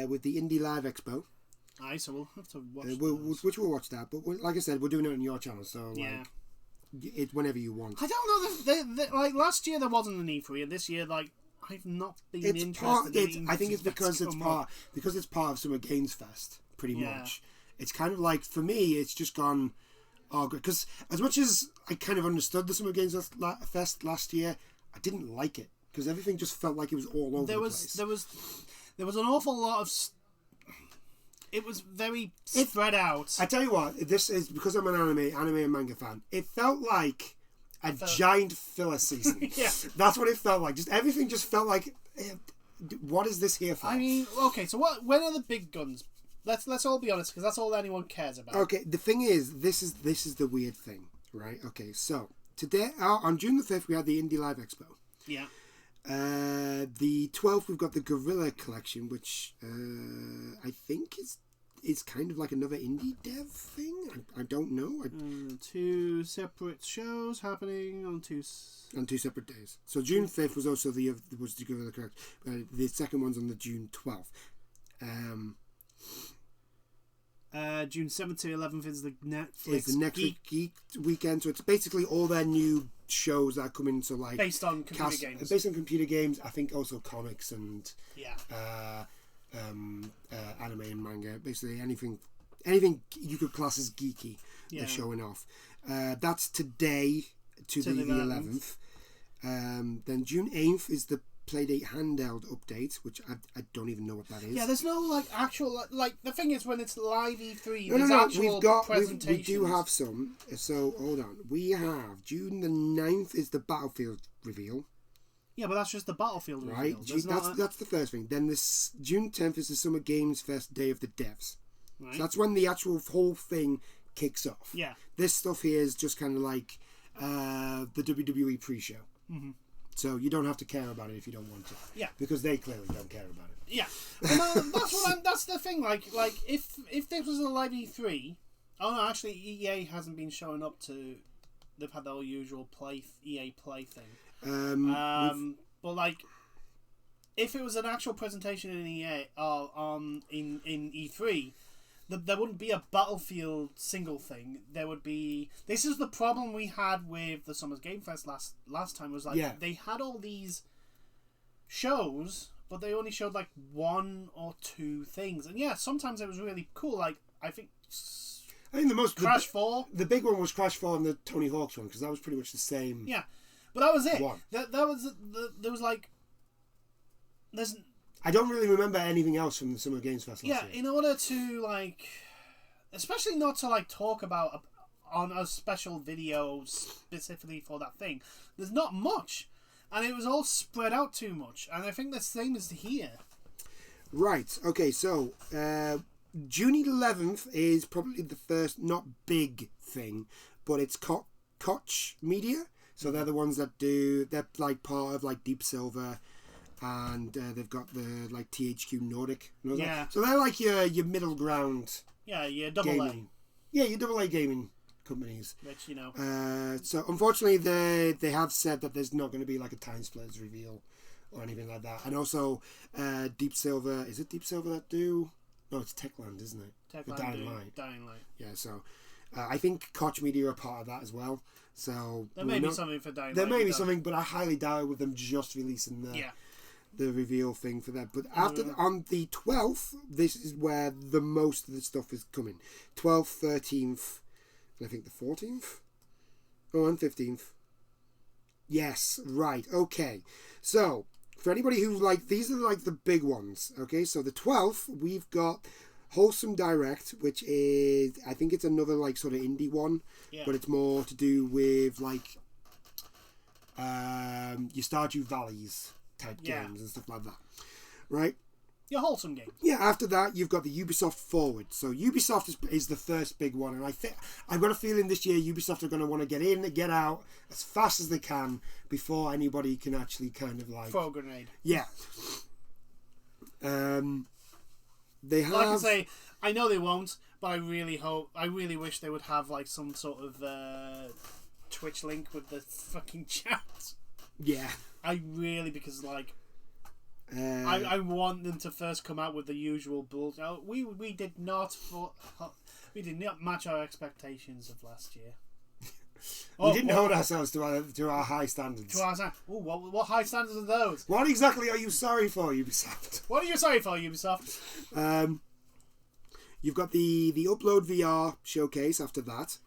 with the Indie Live Expo. Aye, so we'll have to watch which we'll watch that. But like I said, we're doing it on your channel, so it's whenever you want. I don't know. Like last year there wasn't an E3, and this year I've not been interested in it. I think it's because it's part of Summer Games Fest. Pretty much. It's kind of like, for me, it's just gone, because as much as I kind of understood the Summer Games Fest last year, I didn't like it, because everything just felt like it was all over the place. There was an awful lot of... It was very spread out. I tell you what, this is, because I'm an anime and manga fan, it felt like a giant filler season. Yeah. That's what it felt like. Just everything just felt like, what is this here for? I mean, okay, so when are the big guns? Let's all be honest, because that's all anyone cares about. Okay, the thing is, this is the weird thing, right? Okay, so today on June the 5th we had the Indie Live Expo. Yeah. The 12th we've got the Gorilla Collection, which I think is kind of like another indie dev thing. I don't know. Two separate shows happening on two separate days. So June 5th was also the Gorilla Collection. The second one's on the June 12th. June 7th to 11th is the Netflix. It's the Netflix Geek weekend, so it's basically all their new shows that are coming to like based on computer games. Based on computer games, I think also comics and anime and manga. Basically anything you could class as geeky. They're showing off. That's today to the 11th. Then June 8th is the Playdate handheld update, which I don't even know what that is. Yeah, there's no actual the thing is, when it's live E3, there's actual presentations. We do have some. So hold on, we have June the 9th is the Battlefield reveal. Yeah, but that's just the Battlefield reveal. Right, that's the first thing. Then this June 10th is the Summer Games Fest Day of the Devs. Right. So that's when the actual whole thing kicks off. Yeah. This stuff here is just kind of like the WWE pre-show. Mm-hmm. So you don't have to care about it if you don't want to. Yeah. Because they clearly don't care about it. Yeah. That's the thing. Like if this was a live E3, actually EA hasn't been showing up to. They've had their usual EA Play thing. But like, if it was an actual presentation in EA in E3, there wouldn't be a Battlefield single thing. There would be. This is the problem we had with the Summer's Game Fest last time. Was like they had all these shows, but they only showed like one or two things. And yeah, sometimes it was really cool. Like I think the most Crash 4. The big one was Crash 4 and the Tony Hawk's one because that was pretty much the same. Yeah, but that was it. One. That was there was like there's. I don't really remember anything else from the Summer Games Fest last year. In order to like, especially not to like talk about on a special video specifically for that thing. There's not much, and it was all spread out too much. And I think the same is here. Right. Okay. So June 11th is probably the first not big thing, but it's Koch Media. So they're the ones that do. They're like part of like Deep Silver. And they've got the like THQ Nordic. Yeah. So they're like your middle ground. Yeah, your double gaming. Yeah, your double A gaming companies. Which you know. So unfortunately, they have said that there's not going to be like a Time Splitters reveal or anything like that. And also, Deep Silver. Is it Deep Silver that do? No, it's Techland, isn't it? Techland Dying Light. Dying Light. Yeah. So I think Koch Media are part of that as well. So there may be something for Dying Light. There may be something, but I highly doubt it with them just releasing the reveal thing for that. But after on the 12th, this is where the most of the stuff is coming. 12th, 13th, and I think the 14th? Oh, and 15th. Yes, right, okay. So, for anybody who like, these are like the big ones, okay? So the 12th, we've got Wholesome Direct, which is, I think it's another like sort of indie one, but it's more to do with like your Stardew Valleys type games and stuff like that, right? Your wholesome game. Yeah. After that, you've got the Ubisoft Forward. So Ubisoft is the first big one, and I've got a feeling this year Ubisoft are going to want to get in and get out as fast as they can before anybody can actually kind of like throw a grenade. Yeah. They have. Like I say, I know they won't, but I really wish they would have like some sort of Twitch link with the fucking chat. Yeah. I really, because like I want them to first come out with the usual bullshit. We did not match our expectations of last year. We didn't hold ourselves to our high standards. What high standards are those? What exactly are you sorry for, Ubisoft? What are you sorry for, Ubisoft? You've got the Upload VR showcase after that.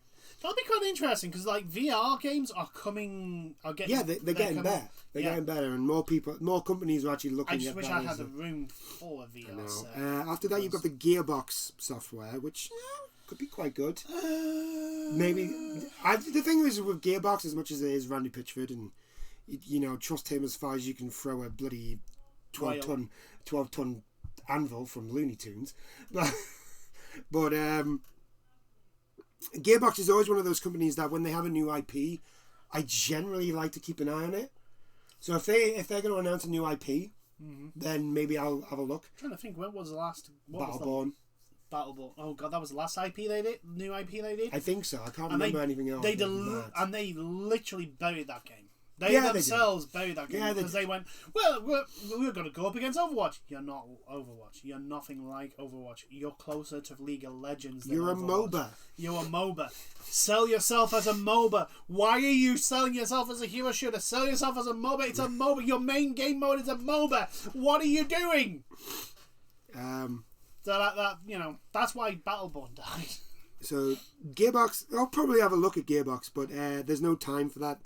That'll be quite interesting because like VR games are getting they're getting better. They're getting better, and more companies are actually looking at that. I just wish I had a room full of VR. So, after that, you've got the Gearbox software, which could be quite good. Maybe the thing is with Gearbox, as much as it is Randy Pitchford, and you know, trust him as far as you can throw a bloody 12 ton anvil from Looney Tunes, but Gearbox is always one of those companies that when they have a new IP, I generally like to keep an eye on it. So if they're going to announce a new IP, then maybe I'll have a look. I'm trying to think, when was the last Battleborn. Battleborn. Oh god, that was the last IP they did. New IP they did. I think so. I can't remember anything else. They literally buried that game. They themselves buried that game because they went, well, we're going to go up against Overwatch. You're not Overwatch. You're nothing like Overwatch. You're closer to League of Legends than You're Overwatch. a MOBA. You're a MOBA. Sell yourself as a MOBA. Why are you selling yourself as a hero shooter? Sell yourself as a MOBA. It's a MOBA. Your main game mode is a MOBA. What are you doing? So that that's why Battleborn died. So Gearbox, I'll probably have a look at Gearbox, but there's no time for that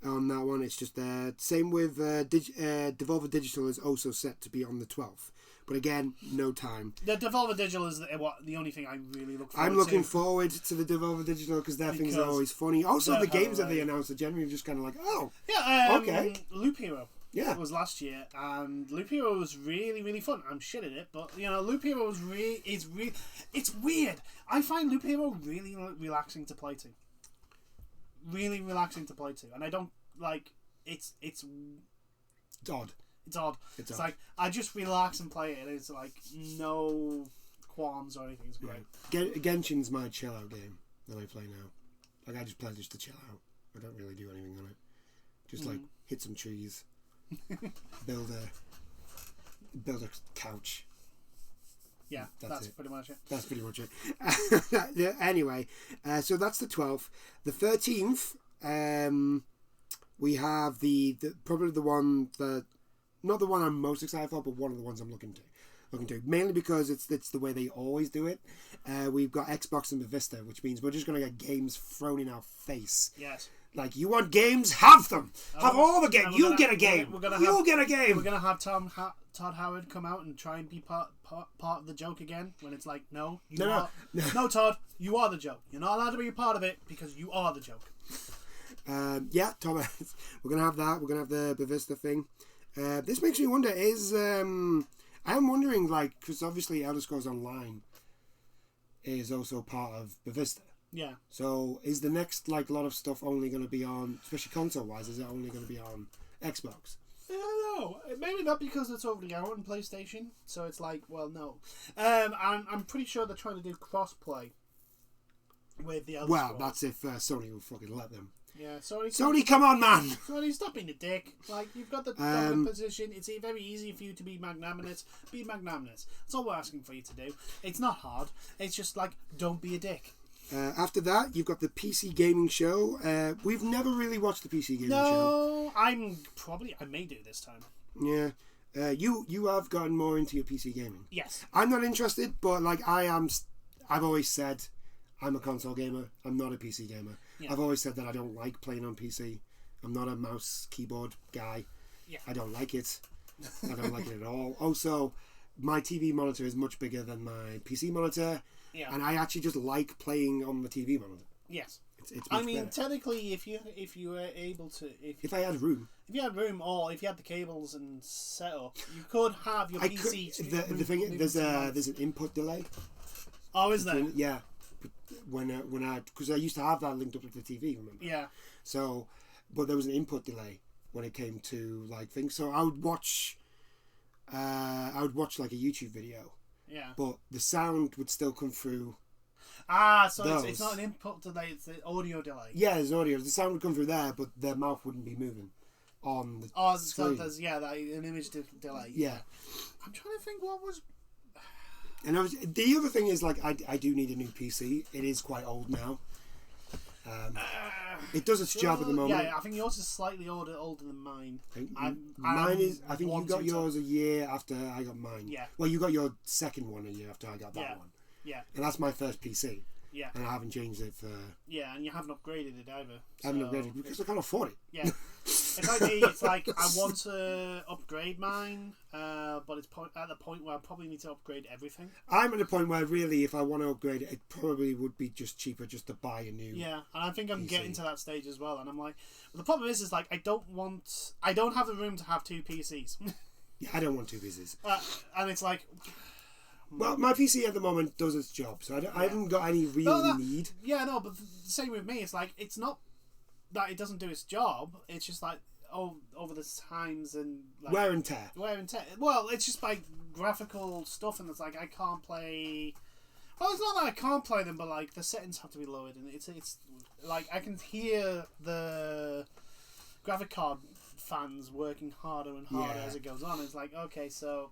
on that one. It's just same with Devolver Digital is also set to be on the 12th, but again, no time. The Devolver Digital is the only thing I really look forward to. I'm looking forward to the Devolver Digital because their things are always funny. Also, the games that they announced are generally just kind of like, okay. Loop Hero. Yeah, it was last year, and Loop Hero was really, really fun. I'm shit at it, but Loop Hero it's weird. I find Loop Hero really relaxing to play to. Really relaxing to play to, and I don't like it's odd. It's odd. It's like I just relax and play it. It's like no qualms or anything. It's great. Yeah. Genshin's my chill out game that I play now. Like I just play just to chill out. I don't really do anything on it. Just like hit some trees, build a couch. Yeah, that's pretty much it. That's pretty much it. Anyway, so that's the 12th. The 13th, we have the probably the one that, not the one I'm most excited for, but one of the ones I'm looking to. Mainly because it's the way they always do it. We've got Xbox and Bethesda, which means we're just going to get games thrown in our face. Yes. Like, you want games? Have them. Have all the games. You get a game. You'll get a game. We're gonna have Todd Howard come out and try and be part of the joke again. When it's like, no, no, Todd, you are the joke. You're not allowed to be a part of it because you are the joke. Yeah, Thomas. We're gonna have that. We're gonna have the Bethesda thing. This makes me wonder. I'm wondering, like, because obviously Elder Scrolls Online is also part of Bethesda. Yeah. So is the next, like, lot of stuff only going to be on, especially console-wise, is it only going to be on Xbox? I don't know. Maybe not because it's already out on PlayStation. So it's like, well, no. I'm pretty sure they're trying to do cross-play with the Elder Scrolls. Well, that's if Sony will fucking let them. Yeah, Sony, come on, man! Sony, stop being a dick. Like, you've got the dominant position. It's very easy for you to be magnanimous. Be magnanimous. That's all we're asking for you to do. It's not hard. It's just like, don't be a dick. After that, you've got the PC Gaming Show. We've never really watched the PC Gaming Show. No, I may do this time. Yeah. You have gotten more into your PC gaming. Yes. I'm not interested, but, like, I've always said I'm a console gamer. I'm not a PC gamer. Yeah. I've always said that I don't like playing on PC. I'm not a mouse keyboard guy. Yeah. I don't like it. I don't like it at all. Also, my TV monitor is much bigger than my PC monitor. Yeah. And I actually just like playing on the TV monitor. Yes. It's I mean, better. Technically, if you were able to, if I had room, or if you had the cables and set up, you could have your PC. The thing there's an input delay. Oh, is there? Yeah. Because I used to have that linked up to the TV, remember? Yeah. So, but there was an input delay when it came to, like, things. So I would watch like a YouTube video. Yeah. But the sound would still come through. So it's not an input delay; it's an audio delay. Yeah, there's audio. The sound would come through there, but their mouth wouldn't be moving on the screen. So there's an image delay. Yeah. I'm trying to think what was. And the other thing is, like, I do need a new PC. It is quite old now. It does its job at the moment. Yeah, I think yours is slightly older than mine. Mine is. I think you got yours a year after I got mine. Yeah. Well, you got your second one a year after I got that one. Yeah. And that's my first PC. Yeah. And I haven't changed it for. Yeah, and you haven't upgraded it either. I haven't upgraded it because I can't afford it. Yeah. It's like me. It's like I want to upgrade mine, but it's at the point where I probably need to upgrade everything. I'm at a point where really, if I want to upgrade it, it probably would be just cheaper just to buy a new. Yeah, and I think I'm getting to that stage as well. And I'm like, but the problem is like I don't have the room to have two PCs. Yeah, I don't want two PCs. And it's like. Well, my PC at the moment does its job, so I haven't got any real need. Yeah, no, but the same with me. It's like, it's not that it doesn't do its job. It's just like, over the times and... like, wear and tear. Well, it's just like graphical stuff, and it's like, I can't play... Well, it's not that I can't play them, but like, the settings have to be lowered, and it's like, I can hear the graphic card fans working harder and harder as it goes on. It's like, okay, so...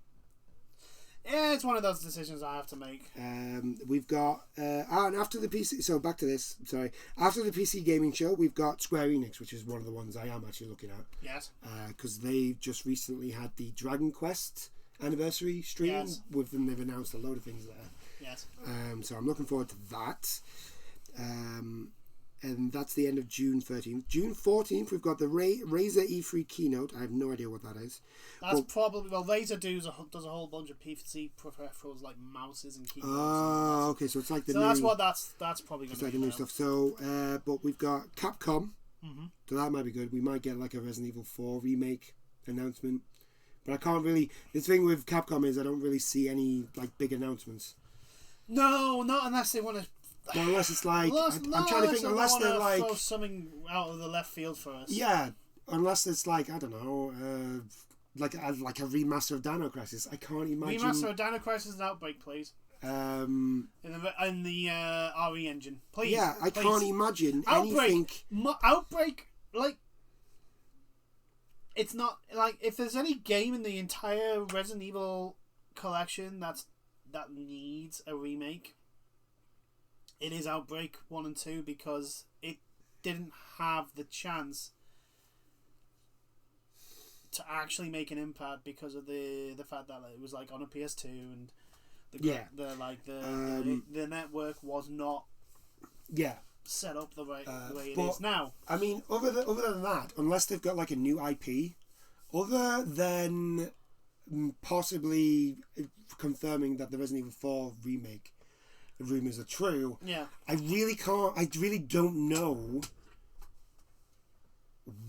Yeah, it's one of those decisions I have to make. We've got and after the PC. So back to this. Sorry, after the PC Gaming Show, we've got Square Enix, which is one of the ones I am actually looking at. Yes. Because they just recently had the Dragon Quest anniversary stream with them. They've announced a load of things there. Yes. So I'm looking forward to that. And that's the end of June 13th. June 14th, we've got the Razer E3 keynote. I have no idea what that is. That's probably... Well, Razer does a whole bunch of PC peripherals like mouses and keyboards. Oh, okay. So it's like the new... That's probably going to be... It's like the new stuff. So, but we've got Capcom. Mm-hmm. So that might be good. We might get like a Resident Evil 4 remake announcement. But I can't really... The thing with Capcom is I don't really see any like big announcements. No, not unless they want to... Well, unless it's like I'm trying to think. Unless they're like throw something out of the left field for us. Yeah, unless it's like I don't know, like a remaster of Dino Crisis. I can't imagine. Remaster of Dino Crisis and Outbreak, please. In the RE engine, please. Yeah, I can't imagine anything. Outbreak, like it's not like if there's any game in the entire Resident Evil collection that's that needs a remake, it is Outbreak 1 and 2, because it didn't have the chance to actually make an impact because of the fact that it was like on a PS2 and the network was not set up the way it is now. I mean, other than that, unless they've got like a new IP, other than possibly confirming that the Resident Evil 4 remake rumors are true, I really don't know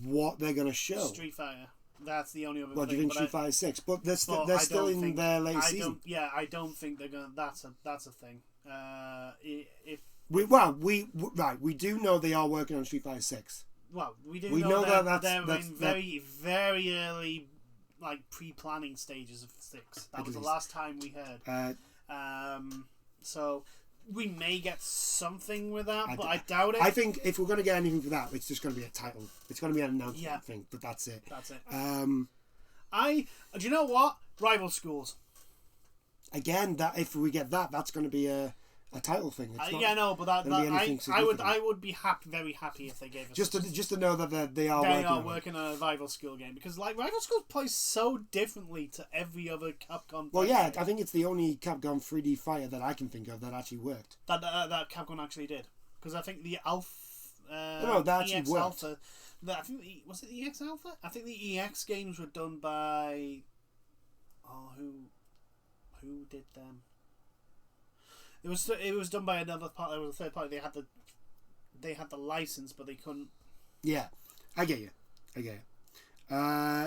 what they're going to show. Street Fighter. That's the only other thing. Do you think Street Fighter 6? But they're still in their late season. I don't think they're going to... That's a thing. We do know they are working on Street Fighter 6. Well, we know that they're in very, very early, like, pre-planning stages of 6. That was the last time we heard. So we may get something with that, but I doubt it. I think if we're going to get anything for that, it's just going to be a title. It's going to be an announcement thing, but that's it. Do you know what? Rival Schools. Again, that if we get that, that's going to be a title thing. It's I would be very happy if they gave us just to know that they are working on a Rival School game, because like Rival Schools plays so differently to every other Capcom. Well, yeah, I think it's the only Capcom 3D fighter that I can think of that actually worked. That Capcom actually did, because I think the Alpha. that actually EX worked. Alpha. Was it the EX Alpha? I think the EX games were done by. Who did them? It was done by another part. There was a third party. They had the license, but they couldn't. Yeah, I get you.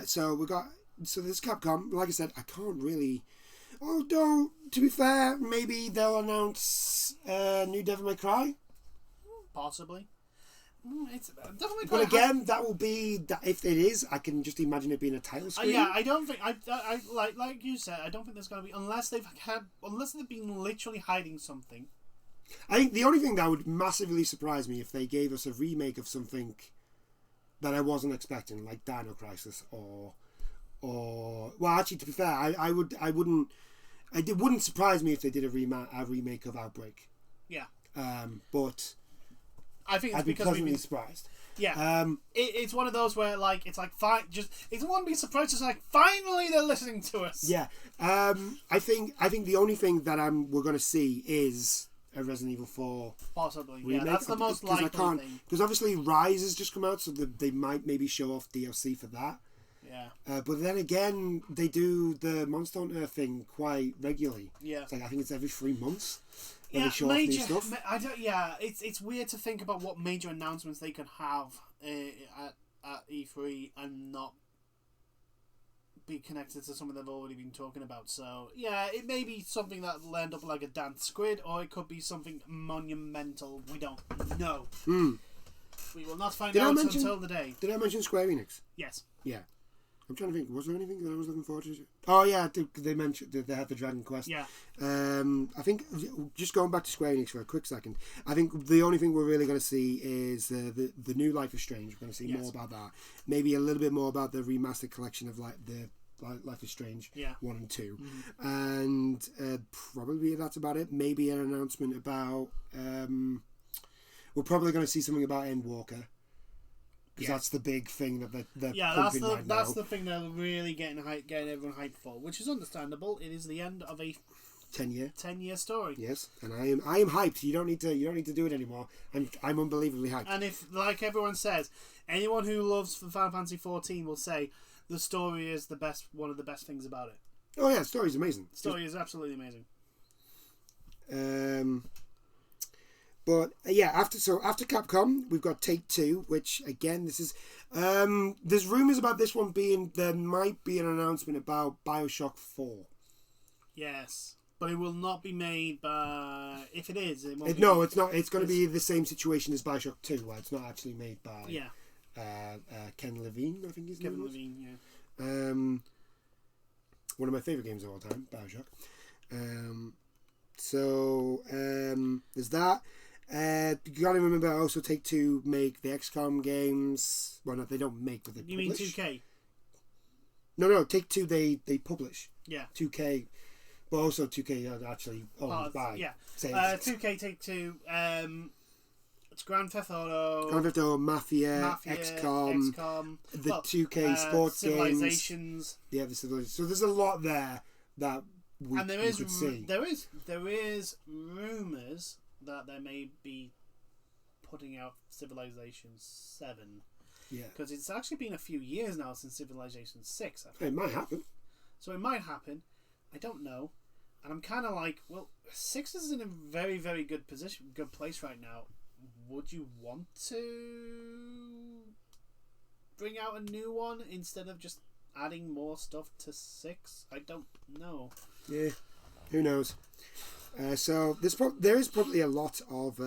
So this Capcom. Like I said, I can't really. Although to be fair, maybe they'll announce new Devil May Cry. Possibly. It's Devil May Cry. But again, that will be that. If it is, I can just imagine it being a title screen. I don't think. I like you said. I don't think there's going to be unless they've been literally hiding something. I think the only thing that would massively surprise me if they gave us a remake of something that I wasn't expecting, like Dino Crisis or well, actually, to be fair, it wouldn't surprise me if they did a remake of Outbreak. Yeah. But I think it's I'd be because pleasantly surprised. Yeah. It's one of those where like it's like fine, just it wouldn't be surprised. It's like finally they're listening to us. Yeah. I think the only thing that we're going to see is a Resident Evil 4 possibly remake. Yeah, that's the most likely thing, because obviously Rise has just come out, so they might maybe show off DLC for that. Yeah. But then again, they do the Monster Hunter thing quite regularly. Yeah. It's like I think it's every 3 months. Yeah, they show off new stuff. It's weird to think about what major announcements they could have at E3 and not be connected to something they've already been talking about. So yeah, it may be something that'll end up like a dance squid, or it could be something monumental. We don't know. We will not find out until the day. Did I mention Square Enix? Yes. Yeah. I'm trying to think. Was there anything that I was looking forward to? Oh yeah, they mentioned that they had the Dragon Quest. Yeah. I think just going back to Square Enix for a quick second. I think the only thing we're really going to see is the new Life is Strange. We're going to see more about that. Maybe a little bit more about the remastered collection of the Life is Strange 1 and 2, and probably that's about it. Maybe an announcement about. We're probably going to see something about Endwalker. Because that's the big thing that they're pumping right now. That's the thing they're really getting everyone hyped for, which is understandable. It is the end of a 10-year story. Yes, and I am hyped. You don't need to do it anymore. I'm unbelievably hyped. And if, like everyone says, anyone who loves Final Fantasy 14 will say the story is one of the best things about it. Oh yeah, the story's amazing. The story is absolutely amazing. But yeah, after Capcom, we've got Take-Two, which again, this is there's rumors about this one there might be an announcement about BioShock 4. Yes, but it will not be made by. If it is, no, it's not. It's going to be the same situation as BioShock 2, where it's not actually made by Ken Levine, I think his name was. Kevin Levine, yeah. One of my favorite games of all time, BioShock. There's that. You gotta remember also Take-Two make the XCOM games. Well, no, they don't make, but they publish. You mean 2K? No, Take-Two they publish. Yeah. 2K but also 2K are actually owned by Sega. 2K Take-Two. It's Grand Theft Auto. Grand Theft Auto, Mafia, XCOM, the 2K sports Civilizations. games. Yeah, the Civilizations. So there's a lot there that we could see. There is rumours that they may be putting out Civilization 7. Yeah. Because it's actually been a few years now since Civilization 6. It might happen. So it might happen. I don't know. And I'm kind of like, well, 6 is in a very, very good place right now. Would you want to bring out a new one instead of just adding more stuff to 6? I don't know. Yeah, who knows? So there is probably a lot of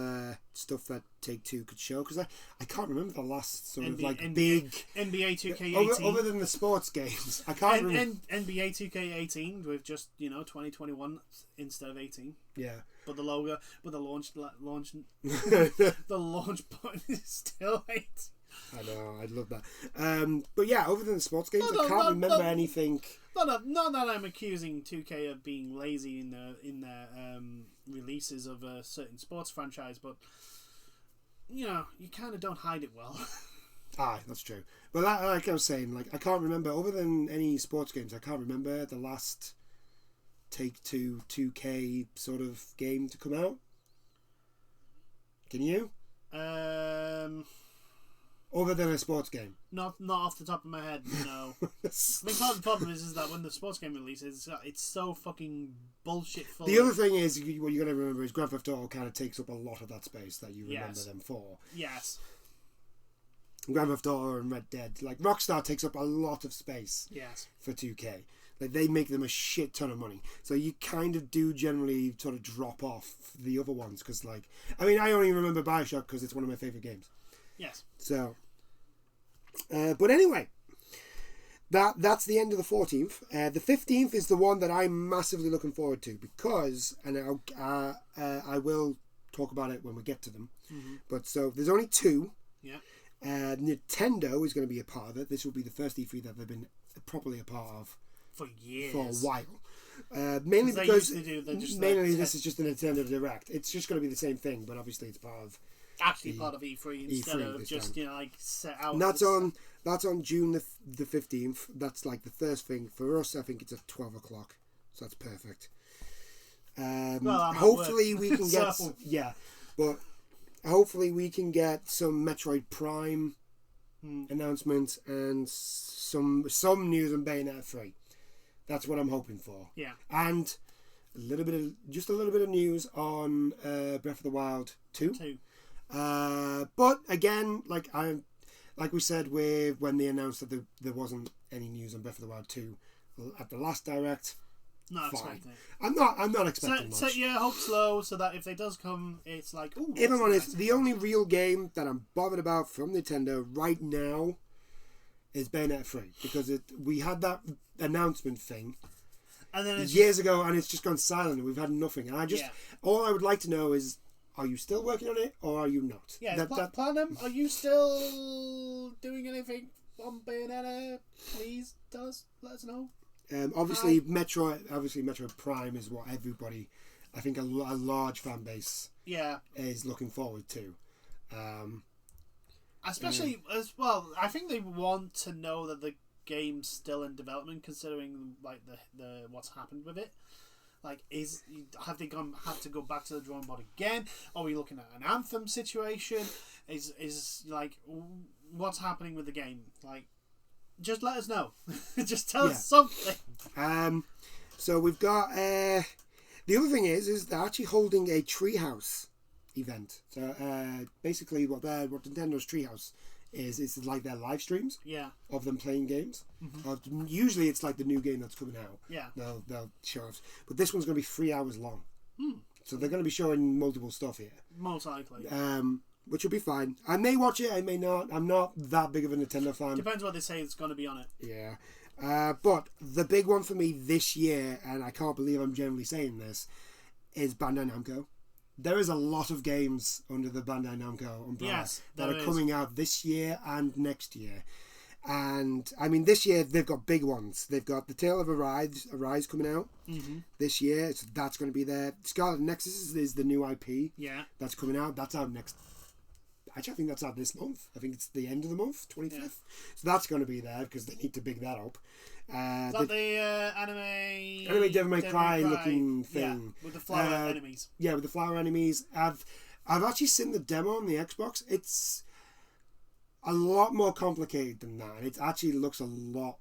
stuff that Take-Two could show, because I can't remember the last sort of big NBA 2K18 other than the sports games. I can't remember NBA 2K18 with just 2021 instead of 18. Yeah, but the logo, but the launch the launch button is still 8. I know, I'd love that. But yeah, other than the sports games, I can't remember anything. Not that I'm accusing 2K of being lazy in their releases of a certain sports franchise, but you kind of don't hide it well. That's true. But like I was saying, I can't remember, other than any sports games, I can't remember the last Take-Two 2K sort of game to come out. Can you? Other than a sports game? Not off the top of my head, no. I mean, part of the problem is that when the sports game releases, it's so fucking bullshit full. The other thing is, what you're going to remember is Grand Theft Auto kind of takes up a lot of that space that you remember them for. Yes. Grand Theft Auto and Red Dead. Rockstar takes up a lot of space for 2K. They make them a shit ton of money. So you kind of do generally sort of drop off the other ones. Because, I only remember Bioshock because it's one of my favourite games. Yes. So, but anyway, that's the end of the 14th. The 15th is the one that I'm massively looking forward to because, and I will talk about it when we get to them. Mm-hmm. But so there's only 2. Yeah. Nintendo is going to be a part of it. This will be the first E3 that they've been properly a part of for years, for a while. Mainly because this is just a Nintendo Direct. It's just going to be the same thing, but obviously it's part of. Actually, part of E3 instead of just set out. And that's on June the 15th. That's the first thing for us. I think it's at 12 o'clock, so that's perfect. Hopefully we can get but hopefully we can get some Metroid Prime announcements and some news on Bayonetta 3. That's what I'm hoping for. Yeah, and a little bit of news on Breath of the Wild 2. But again, like we said, when they announced that there wasn't any news on Breath of the Wild 2 at the last Direct, not expecting. I'm not expecting much. Set your hopes low so that if it does come, it's like, ooh. If I'm honest, the only real game that I'm bothered about from Nintendo right now is Bayonetta 3 because we had that announcement thing. And then years ago, and it's just gone silent, and we've had nothing. And all I would like to know is, are you still working on it, or are you not? Yeah, Platinum, are you still doing anything on Bayonetta? Please tell us, let us know. Obviously, Metroid Prime is what everybody, I think, a large fan base, is looking forward to. Especially as well, I think they want to know that the game's still in development, considering the what's happened with it. Have they had to go back to the drawing board again? Are we looking at an Anthem situation? Is what's happening with the game? Just let us know. Just tell us something. So we've got the other thing is they're actually holding a Treehouse event. So basically, what Nintendo's Treehouse is like their live streams of them playing games. Mm-hmm. Usually it's like the new game that's coming out. Yeah, they'll show us, but this one's going to be 3 hours long. So they're going to be showing multiple stuff here. Most likely. Which will be fine. I may watch it, I may not. I'm not that big of a Nintendo fan. Depends what they say is going to be on it. Yeah. But the big one for me this year, and I can't believe I'm generally saying this, is Bandai Namco. There is a lot of games under the Bandai Namco umbrella that are coming out this year and next year. And I mean, this year they've got big ones. They've got The Tale of Arise coming out this year, so that's going to be there. Scarlet Nexus is the new IP. Yeah. That's coming out. That's out next. Actually, I think that's out this month. I think it's the end of the month, 25th. Yeah. So that's going to be there because they need to big that up. Is that the anime Devil May Cry looking thing? Yeah, with the flower enemies. Yeah, with the flower enemies. I've actually seen the demo on the Xbox. It's a lot more complicated than that. It actually looks a lot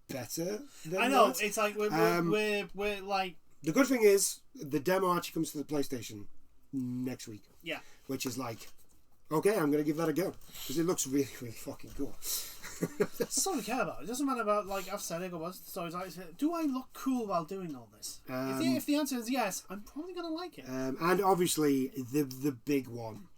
better than I know. that. It's like we're like... The good thing is, the demo actually comes to the PlayStation next week. Yeah. Which is like, okay, I'm going to give that a go. Because it looks really, really fucking cool. That's all we care about. It doesn't matter about, like I've said, so it's like, do I look cool while doing all this? If the answer is yes, I'm probably going to like it. And obviously, the big one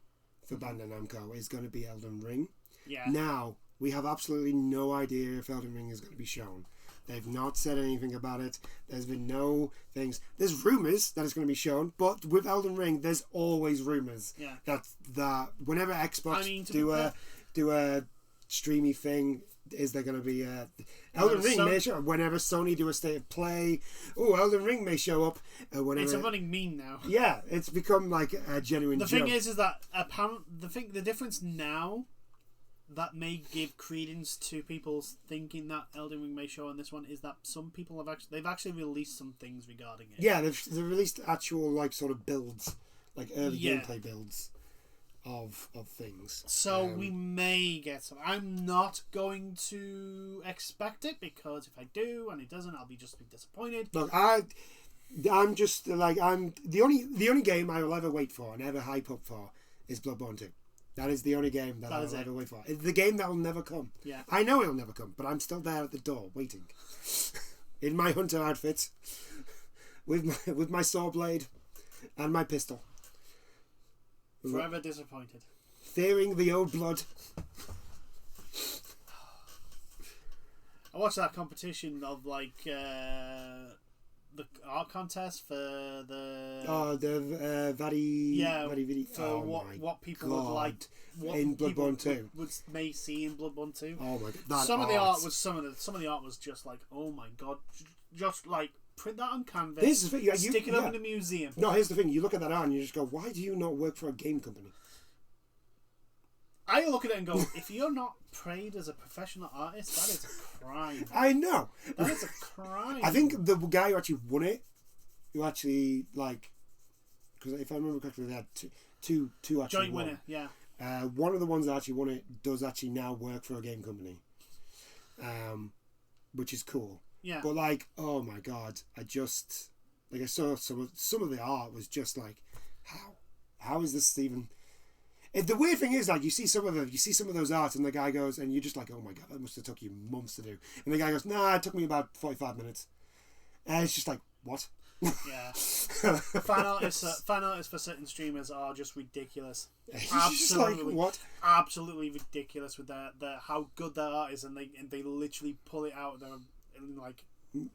for Bandai Namco is going to be Elden Ring. Yeah. Now, we have absolutely no idea if Elden Ring is going to be shown. They've not said anything about it. There's been no things. There's rumours that it's going to be shown, but with Elden Ring, there's always rumours. Yeah. That whenever Xbox do a streamy thing, is there going to be Elden Ring may show up. Whenever Sony do a state of play, Elden Ring may show up. Whenever it's a running meme now. Yeah, it's become like a genuine joke. The thing is that the difference now that may give credence to people thinking that Elden Ring may show on this one is that some people have actually released some things regarding it. Yeah, they've released actual like sort of builds, like early gameplay builds of things. So we may get some. I'm not going to expect it because if I do and it doesn't, I'll be disappointed. Look, I'm just like the only game I will ever wait for and ever hype up for is Bloodborne 2. That is the only game that I'll ever wait for. It's the game that will never come. Yeah. I know it'll never come, but I'm still there at the door waiting. In my hunter outfit. With my saw blade and my pistol. Forever disappointed. Fearing the old blood. I watched that competition of like the art contest for the Vadi for what people would like in Bloodborne 2 may see in Bloodborne 2. Oh my god! Some of the art was just like, oh my god, just like print that on canvas. This is the thing, stick it up in a museum. No, here's the thing: you look at that art and you just go, "Why do you not work for a game company?" I look at it and go, if you're not paid as a professional artist, that is a crime. I know. That is a crime. I think the guy who actually won it, because if I remember correctly, they had two actually joint winner, yeah. One of the ones that actually won it does actually now work for a game company, which is cool. Yeah. But like, oh my god, I saw some of the art was just like, how is this even? The weird thing is, like, you see some of those arts, and the guy goes, and you're just like, oh my god, that must have took you months to do. And the guy goes, nah, it took me about 45 minutes. And it's just like, what? Yeah. Fan artists for certain streamers are just ridiculous. Absolutely, like, what? Absolutely ridiculous with their how good their art is, and they literally pull it out in like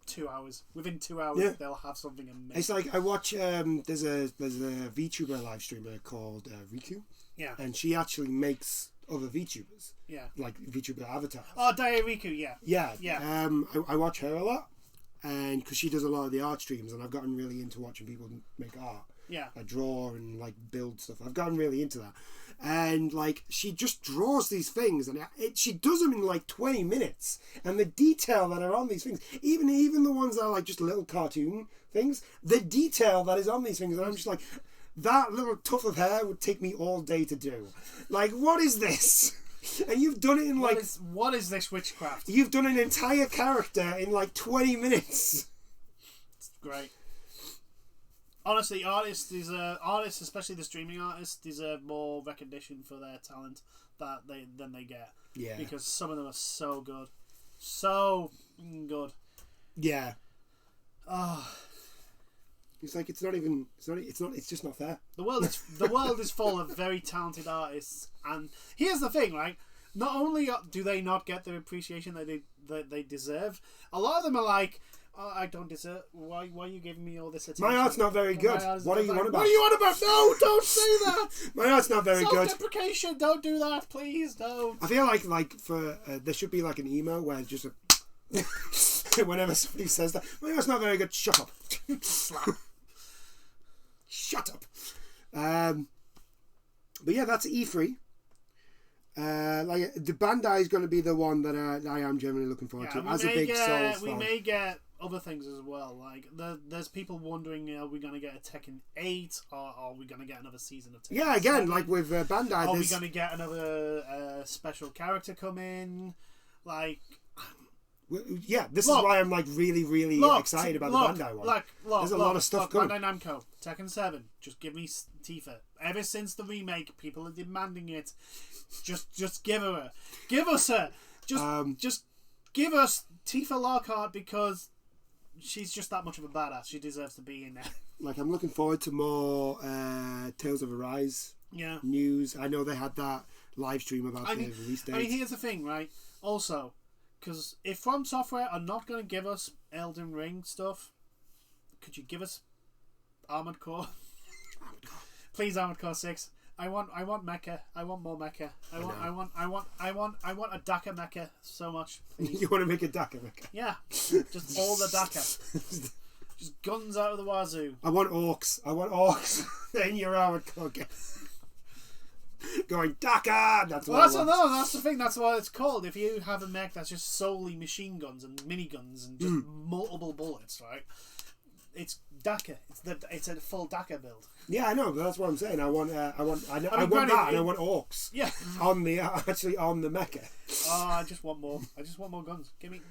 2 hours. Within 2 hours, they'll have something amazing. It's like I watch. There's a VTuber live streamer called Riku. Yeah. And she actually makes other VTubers. Yeah. Like VTuber avatars. Oh, Daya Riku, yeah. Yeah. Yeah. I watch her a lot, and because she does a lot of the art streams, and I've gotten really into watching people make art. Yeah. Like draw and like build stuff. I've gotten really into that, and like she just draws these things, and she does them in like 20 minutes, and the detail that are on these things, even the ones that are like just little cartoon things, the detail that is on these things, and I'm just like, that little tuft of hair would take me all day to do. Like, what is this? And you've done it in like... What is this witchcraft? You've done an entire character in like 20 minutes. It's great. Honestly, artists, especially the streaming artists, deserve more recognition for their talent than they get. Yeah. Because some of them are so good. So good. Yeah. Oh... It's like it's just not fair. The world is full of very talented artists, and here's the thing, right? Not only do they not get the appreciation that they deserve, a lot of them are like, I don't deserve. Why are you giving me all this attention? My art's not very good. What are you on about? What are you on about? No, don't say that. My art's not very good. Self-deprecation. Don't do that, please. Don't. I feel like for there should be like an emo where it's just a whenever somebody says that, my art's not very good. Shut up. Slap. Shut up. But yeah, that's E3. Like the Bandai is going to be the one that I am generally looking forward to as a big Souls fan. We may get other things as well. Like there's people wondering, are we going to get a Tekken 8 or are we going to get another season of Tekken? Yeah, again, 7? like with Bandai, are we going to get another special character come in? Like. Yeah, this is why I'm like really excited about the Bandai one. There's a lot of stuff coming. Bandai Namco, Tekken 7, just give me Tifa. Ever since the remake, people are demanding it. Just give her. Give us her. Just give us Tifa Lockhart because she's just that much of a badass. She deserves to be in there. Like I'm looking forward to more Tales of Arise news. I know they had that live stream about the release date. I mean, here's the thing, right? Also. Because if From Software are not going to give us Elden Ring stuff, could you give us Armored Core? Please, Armored Core 6. I want mecha. I want more mecha. I want a Daka mecha so much. Please. You want to make a Daka mecha? Yeah, just all the Daka. Just guns out of the wazoo. I want orcs in your Armored Core game. Going Daka. That's the thing. That's what it's called. If you have a mech that's just solely machine guns and miniguns and just multiple bullets, right? It's Daka. It's a full Daka build. Yeah, I know. But that's what I'm saying. I want that, and I want orcs. Yeah. On the mecha. Oh, I just want more. I just want more guns. Give me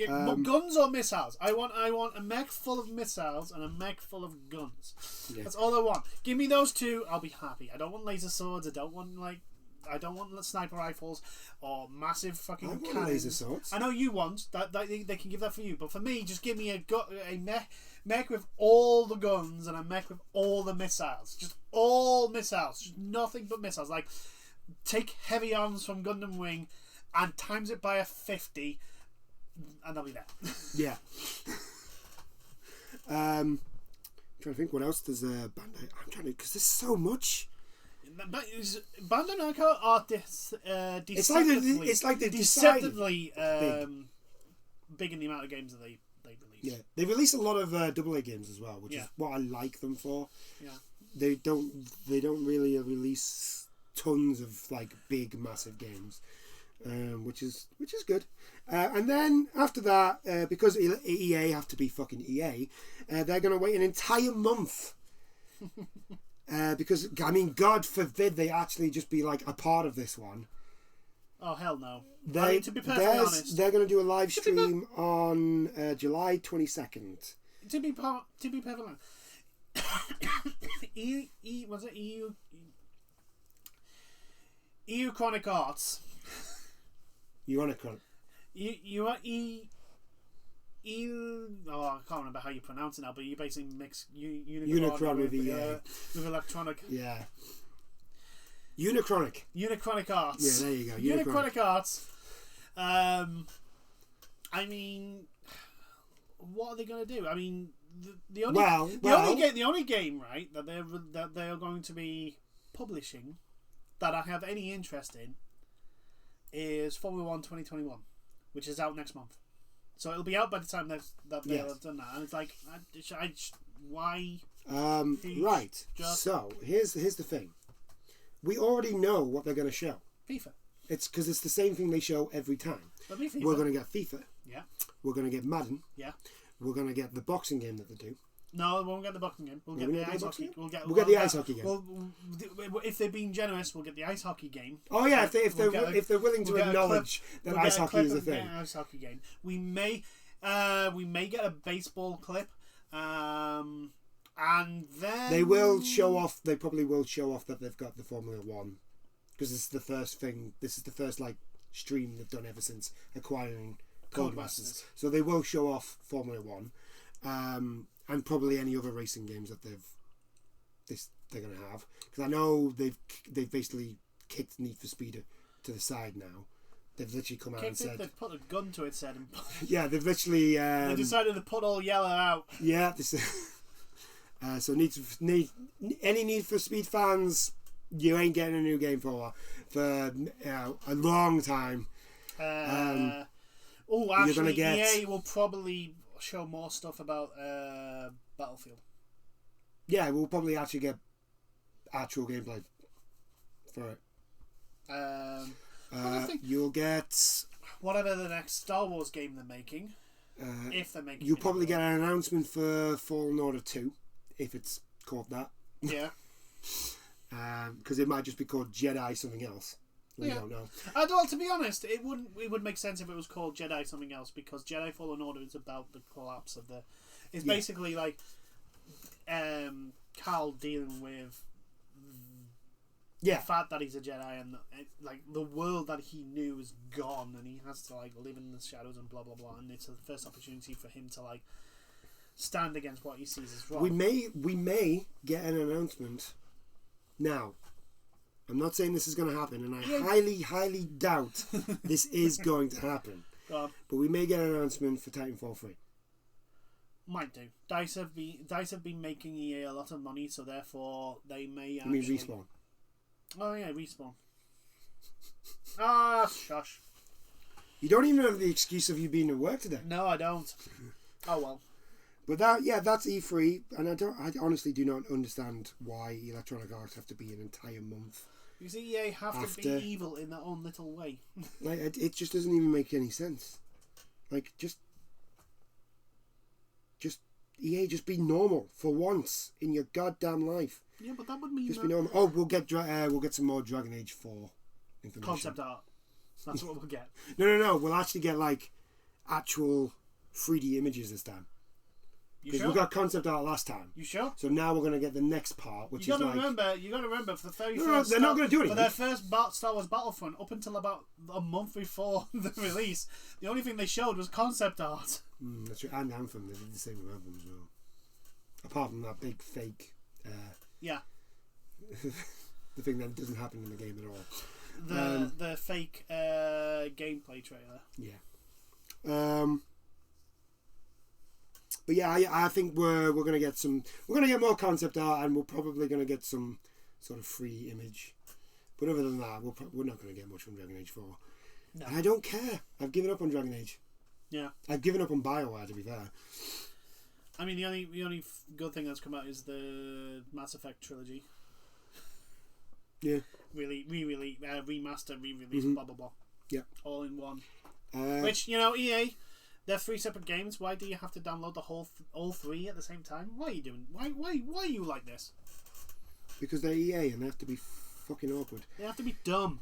more guns or missiles. I want a mech full of missiles and a mech full of guns. Yeah. That's all I want. Give me those two. I'll be happy. I don't want laser swords. I don't want sniper rifles or massive fucking cannons. Laser swords. I know you want that. They can give that for you, but for me, just give me a mech with all the guns and a mech with all the missiles. Just all missiles. Just nothing but missiles. Like take heavy arms from Gundam Wing and times it by 50, and they'll be there. Yeah. Trying to think what else does Bandai. I'm trying to because there's so much. Bandai Namco are deceptively. It's like they've deceptively big in the amount of games that they release. Yeah, they release a lot of AA games as well, which is what I like them for. Yeah, they don't really release tons of like big massive games. Which is good, and then after that, because EA have to be fucking EA, they're going to wait an entire month. Because I mean, God forbid they actually just be like a part of this one. Oh hell no! To be perfectly honest, they're going to do a live stream on July 22nd. To be perfectly honest, was it EU Chronic Arts? Unicron. I can't remember how you pronounce it now, but you basically mix Unicron with electronic. Yeah. Unichronic. Unichronic Arts. Yeah, there you go. Unichronic Arts. I mean, what are they going to do? I mean, the only game right that they are going to be publishing that I have any interest in is Formula 1 2021, which is out next month. So it'll be out by the time that they have done that. And it's like, why? Right. So here's the thing. We already know what they're going to show. FIFA. It's because it's the same thing they show every time. We're going to get FIFA. Yeah. We're going to get Madden. Yeah. We're going to get the boxing game that they do. No, we won't get the boxing game. We'll get the ice hockey. We'll get the ice hockey game. If they're being generous, we'll get the ice hockey game. Oh yeah, if they're willing to acknowledge that ice hockey is a thing. Ice hockey game. We may get a baseball clip, and then they will show off. They probably will show off that they've got the Formula 1 because this is the first thing. This is the first like stream they've done ever since acquiring Codemasters. So they will show off Formula 1. And probably any other racing games that they're going to have, because I know they've basically kicked Need for Speed to the side now, They've literally come out and Kicked it, said, they've put a gun to its head and yeah, they've literally they decided to put all yellow out. yeah. So any Need for Speed fans, you ain't getting a new game for a long time. Actually, gonna get- EA will probably show more stuff about Battlefield. Yeah, we'll probably actually get actual gameplay for it. I think- You'll get. Whatever the next Star Wars game they're making, if they're making, You'll probably get an announcement for Fallen Order 2, if it's called that. Yeah. Because it might just be called Jedi something else. We Yeah. don't know. Well, to be honest, it would make sense if it was called Jedi something else, because Jedi Fallen Order is about the collapse of the. It's basically like Cal dealing with Yeah. the fact that he's a Jedi and like the world that he knew is gone, and he has to like live in the shadows and blah blah blah. And it's the first opportunity for him to like stand against what he sees as wrong. We may get an announcement now. I'm not saying this is going to happen, and I highly doubt this is going to happen. Go on. But we may get an announcement for Titanfall 3. Might do. DICE have been making EA a lot of money, so therefore they may. I mean, Respawn. Oh yeah, Respawn. Ah, shush. You don't even have the excuse of you being at work today. No, I don't. Oh well. But that's E3, and I honestly do not understand why Electronic Arts have to be an entire month. Because EA have to be evil in their own little way. Like it just doesn't even make any sense. Like just EA, just be normal for once in your goddamn life. Yeah, but that would mean Just be normal. Oh, we'll get some more Dragon Age 4 information. concept art. That's what we'll get. No. We'll actually get like actual 3D images this time. You Because sure? we got concept art last time. You sure? So now we're gonna get the next part, which You is gotta like. remember for the very No, first. they're not gonna do For anything. their first Star Wars Battlefront, up until about a month before the release, the only thing they showed was concept art. That's true. And Anthem, they did the same with Anthem as well. Apart from that big fake. Yeah. The thing that doesn't happen in the game at all. The fake gameplay trailer. Yeah. But yeah, I think we're gonna get more concept art, and we're probably gonna get some sort of free image. But other than that, we're not gonna get much from Dragon Age 4. No. And I don't care. I've given up on Dragon Age. Yeah. I've given up on BioWare, to be fair. I mean, the only good thing that's come out is the Mass Effect trilogy. Yeah. Remaster, re-release, blah blah blah. Yeah. All in one. Which Which EA, they're 3 separate games. Why do you have to download all 3 at the same time? Why are you doing? Why are you like this? because they're EA and they have to be fucking awkward. They have to be dumb.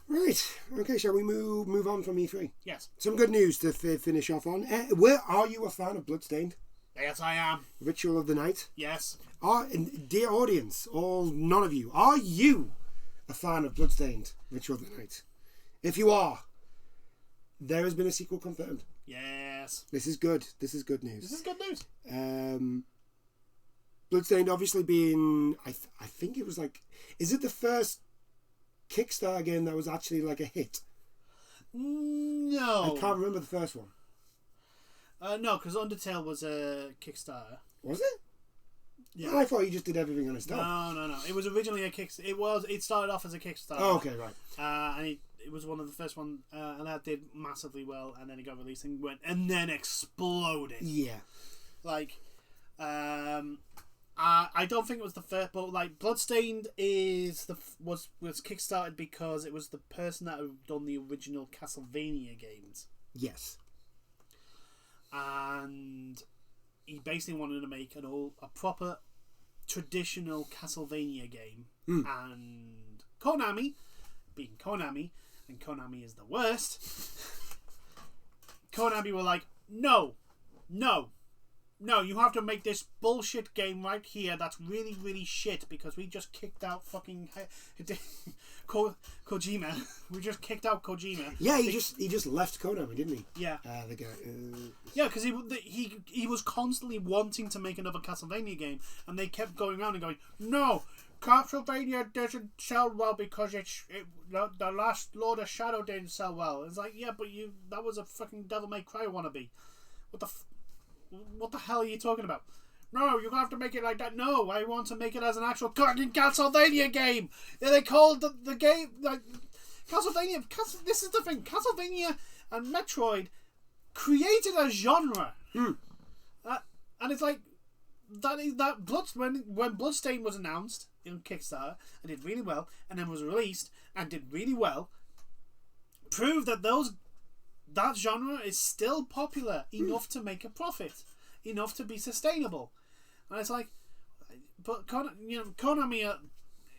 Right. Okay. Shall we move on from E3? Yes. Some good news to finish off on. Are you a fan of Bloodstained? Yes, I am. Ritual of the Night? Yes. Dear audience, none of you, are you a fan of Bloodstained Ritual of the Night? If you are, there has been a sequel confirmed. Yes. This is good. This is good news. This is good news. Bloodstained obviously being, I think it was like, is it the first Kickstarter game that was actually like a hit? No. I can't remember the first one. No, because Undertale was a Kickstarter. Was it? Yeah. I thought you just did everything on its own. No. It was originally a Kickstarter. It started off as a Kickstarter. Oh, okay, right. And it was one of the first one, and that did massively well. And then it got released and then exploded. Yeah. Like, I don't think it was the first, but like Bloodstained was kickstarted because it was the person that had done the original Castlevania games, Yes. and he basically wanted to make a proper traditional Castlevania game, and Konami, being Konami, and Konami is the worst. Konami were like, no, you have to make this bullshit game right here that's really, really shit because we just kicked out fucking Kojima. We just kicked out Kojima. Yeah, he just left Konami, didn't he? Yeah. The guy. Yeah, because he was constantly wanting to make another Castlevania game, and they kept going around and going, no, Castlevania doesn't sell well because the last Lord of Shadow didn't sell well. It's like, yeah, but that was a fucking Devil May Cry wannabe. What the hell are you talking about? No, you have to make it like that. No, I want to make it as an actual fucking Castlevania game. Yeah, they called the game like Castlevania. This is the thing. Castlevania and Metroid created a genre, and it's like when Bloodstained was announced in Kickstarter and did really well, and then was released and did really well, proved that that genre is still popular enough to make a profit, enough to be sustainable. And it's like, but Konami,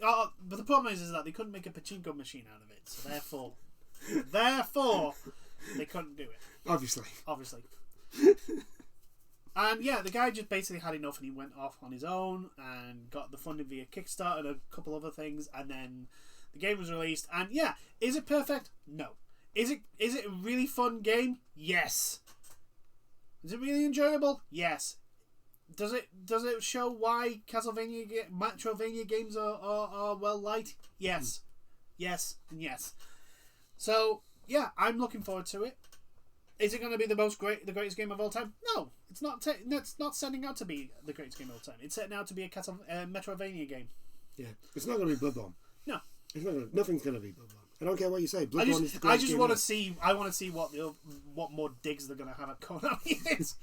but the problem is that they couldn't make a pachinko machine out of it, so therefore, they couldn't do it. Obviously. And yeah, the guy just basically had enough, and he went off on his own and got the funding via Kickstarter and a couple other things, and then the game was released. And yeah, is it perfect? No. Is it a really fun game? Yes. Is it really enjoyable? Yes. Does it show why Metrovania games are well liked? Yes. Yes and yes. So yeah, I'm looking forward to it. Is it going to be the greatest game of all time? No, it's not. It's not setting out to be the greatest game of all time. It's setting out to be a Metrovania game. Yeah, it's not going to be Bloodborne. No, it's not. Nothing's going to be Bloodborne. I don't care what you say. Bloodborne is the greatest I just game want to ever. see. I want to see what more digs they're going to have at Konami is.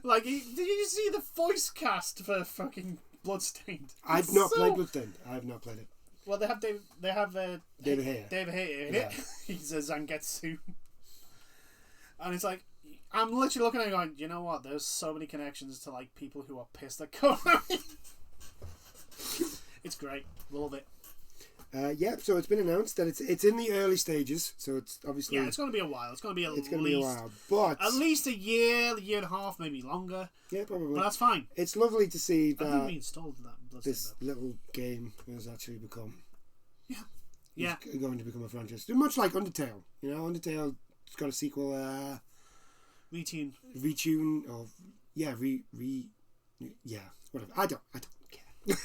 Like, did you see the voice cast for fucking Bloodstained? I've not played Bloodstained. I have not played it. Well, they have David Hayter. David Hayter. Yeah. He's a Zangetsu. And it's like, I'm literally looking at it going, you know what? There's so many connections to like people who are pissed at Konami. It's great. Love it. Yeah, so it's been announced that it's in the early stages, so it's obviously... Yeah, it's going to be a while. It's going to be a while, but... At least a year and a half, maybe longer. Yeah, probably. But that's fine. It's lovely to see I haven't that reinstalled that this little game has actually become... Yeah. It's going to become a franchise. Much like Undertale. You know, Undertale's got a sequel... Retune. Or... Yeah, yeah, whatever. I don't care.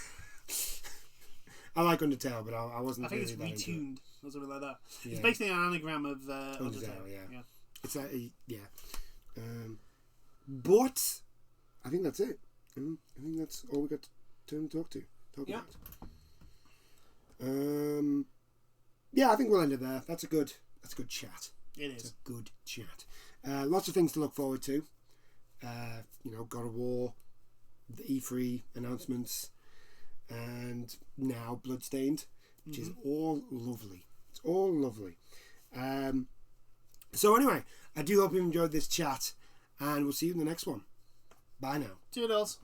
I like Undertale, but I wasn't. I think really it's Retuned or something like that. Yeah. It's basically an anagram of Undertale. Yeah. It's yeah. But I think that's it. I think that's all we got to talk about. Yeah, I think we'll end it there. That's a good chat. It is. It's a good chat. Lots of things to look forward to. God of War, the E3 announcements, and now Bloodstained, which is all lovely. It's all lovely. So anyway, I do hope you enjoyed this chat, and we'll see you in the next one. Bye now. Toodles.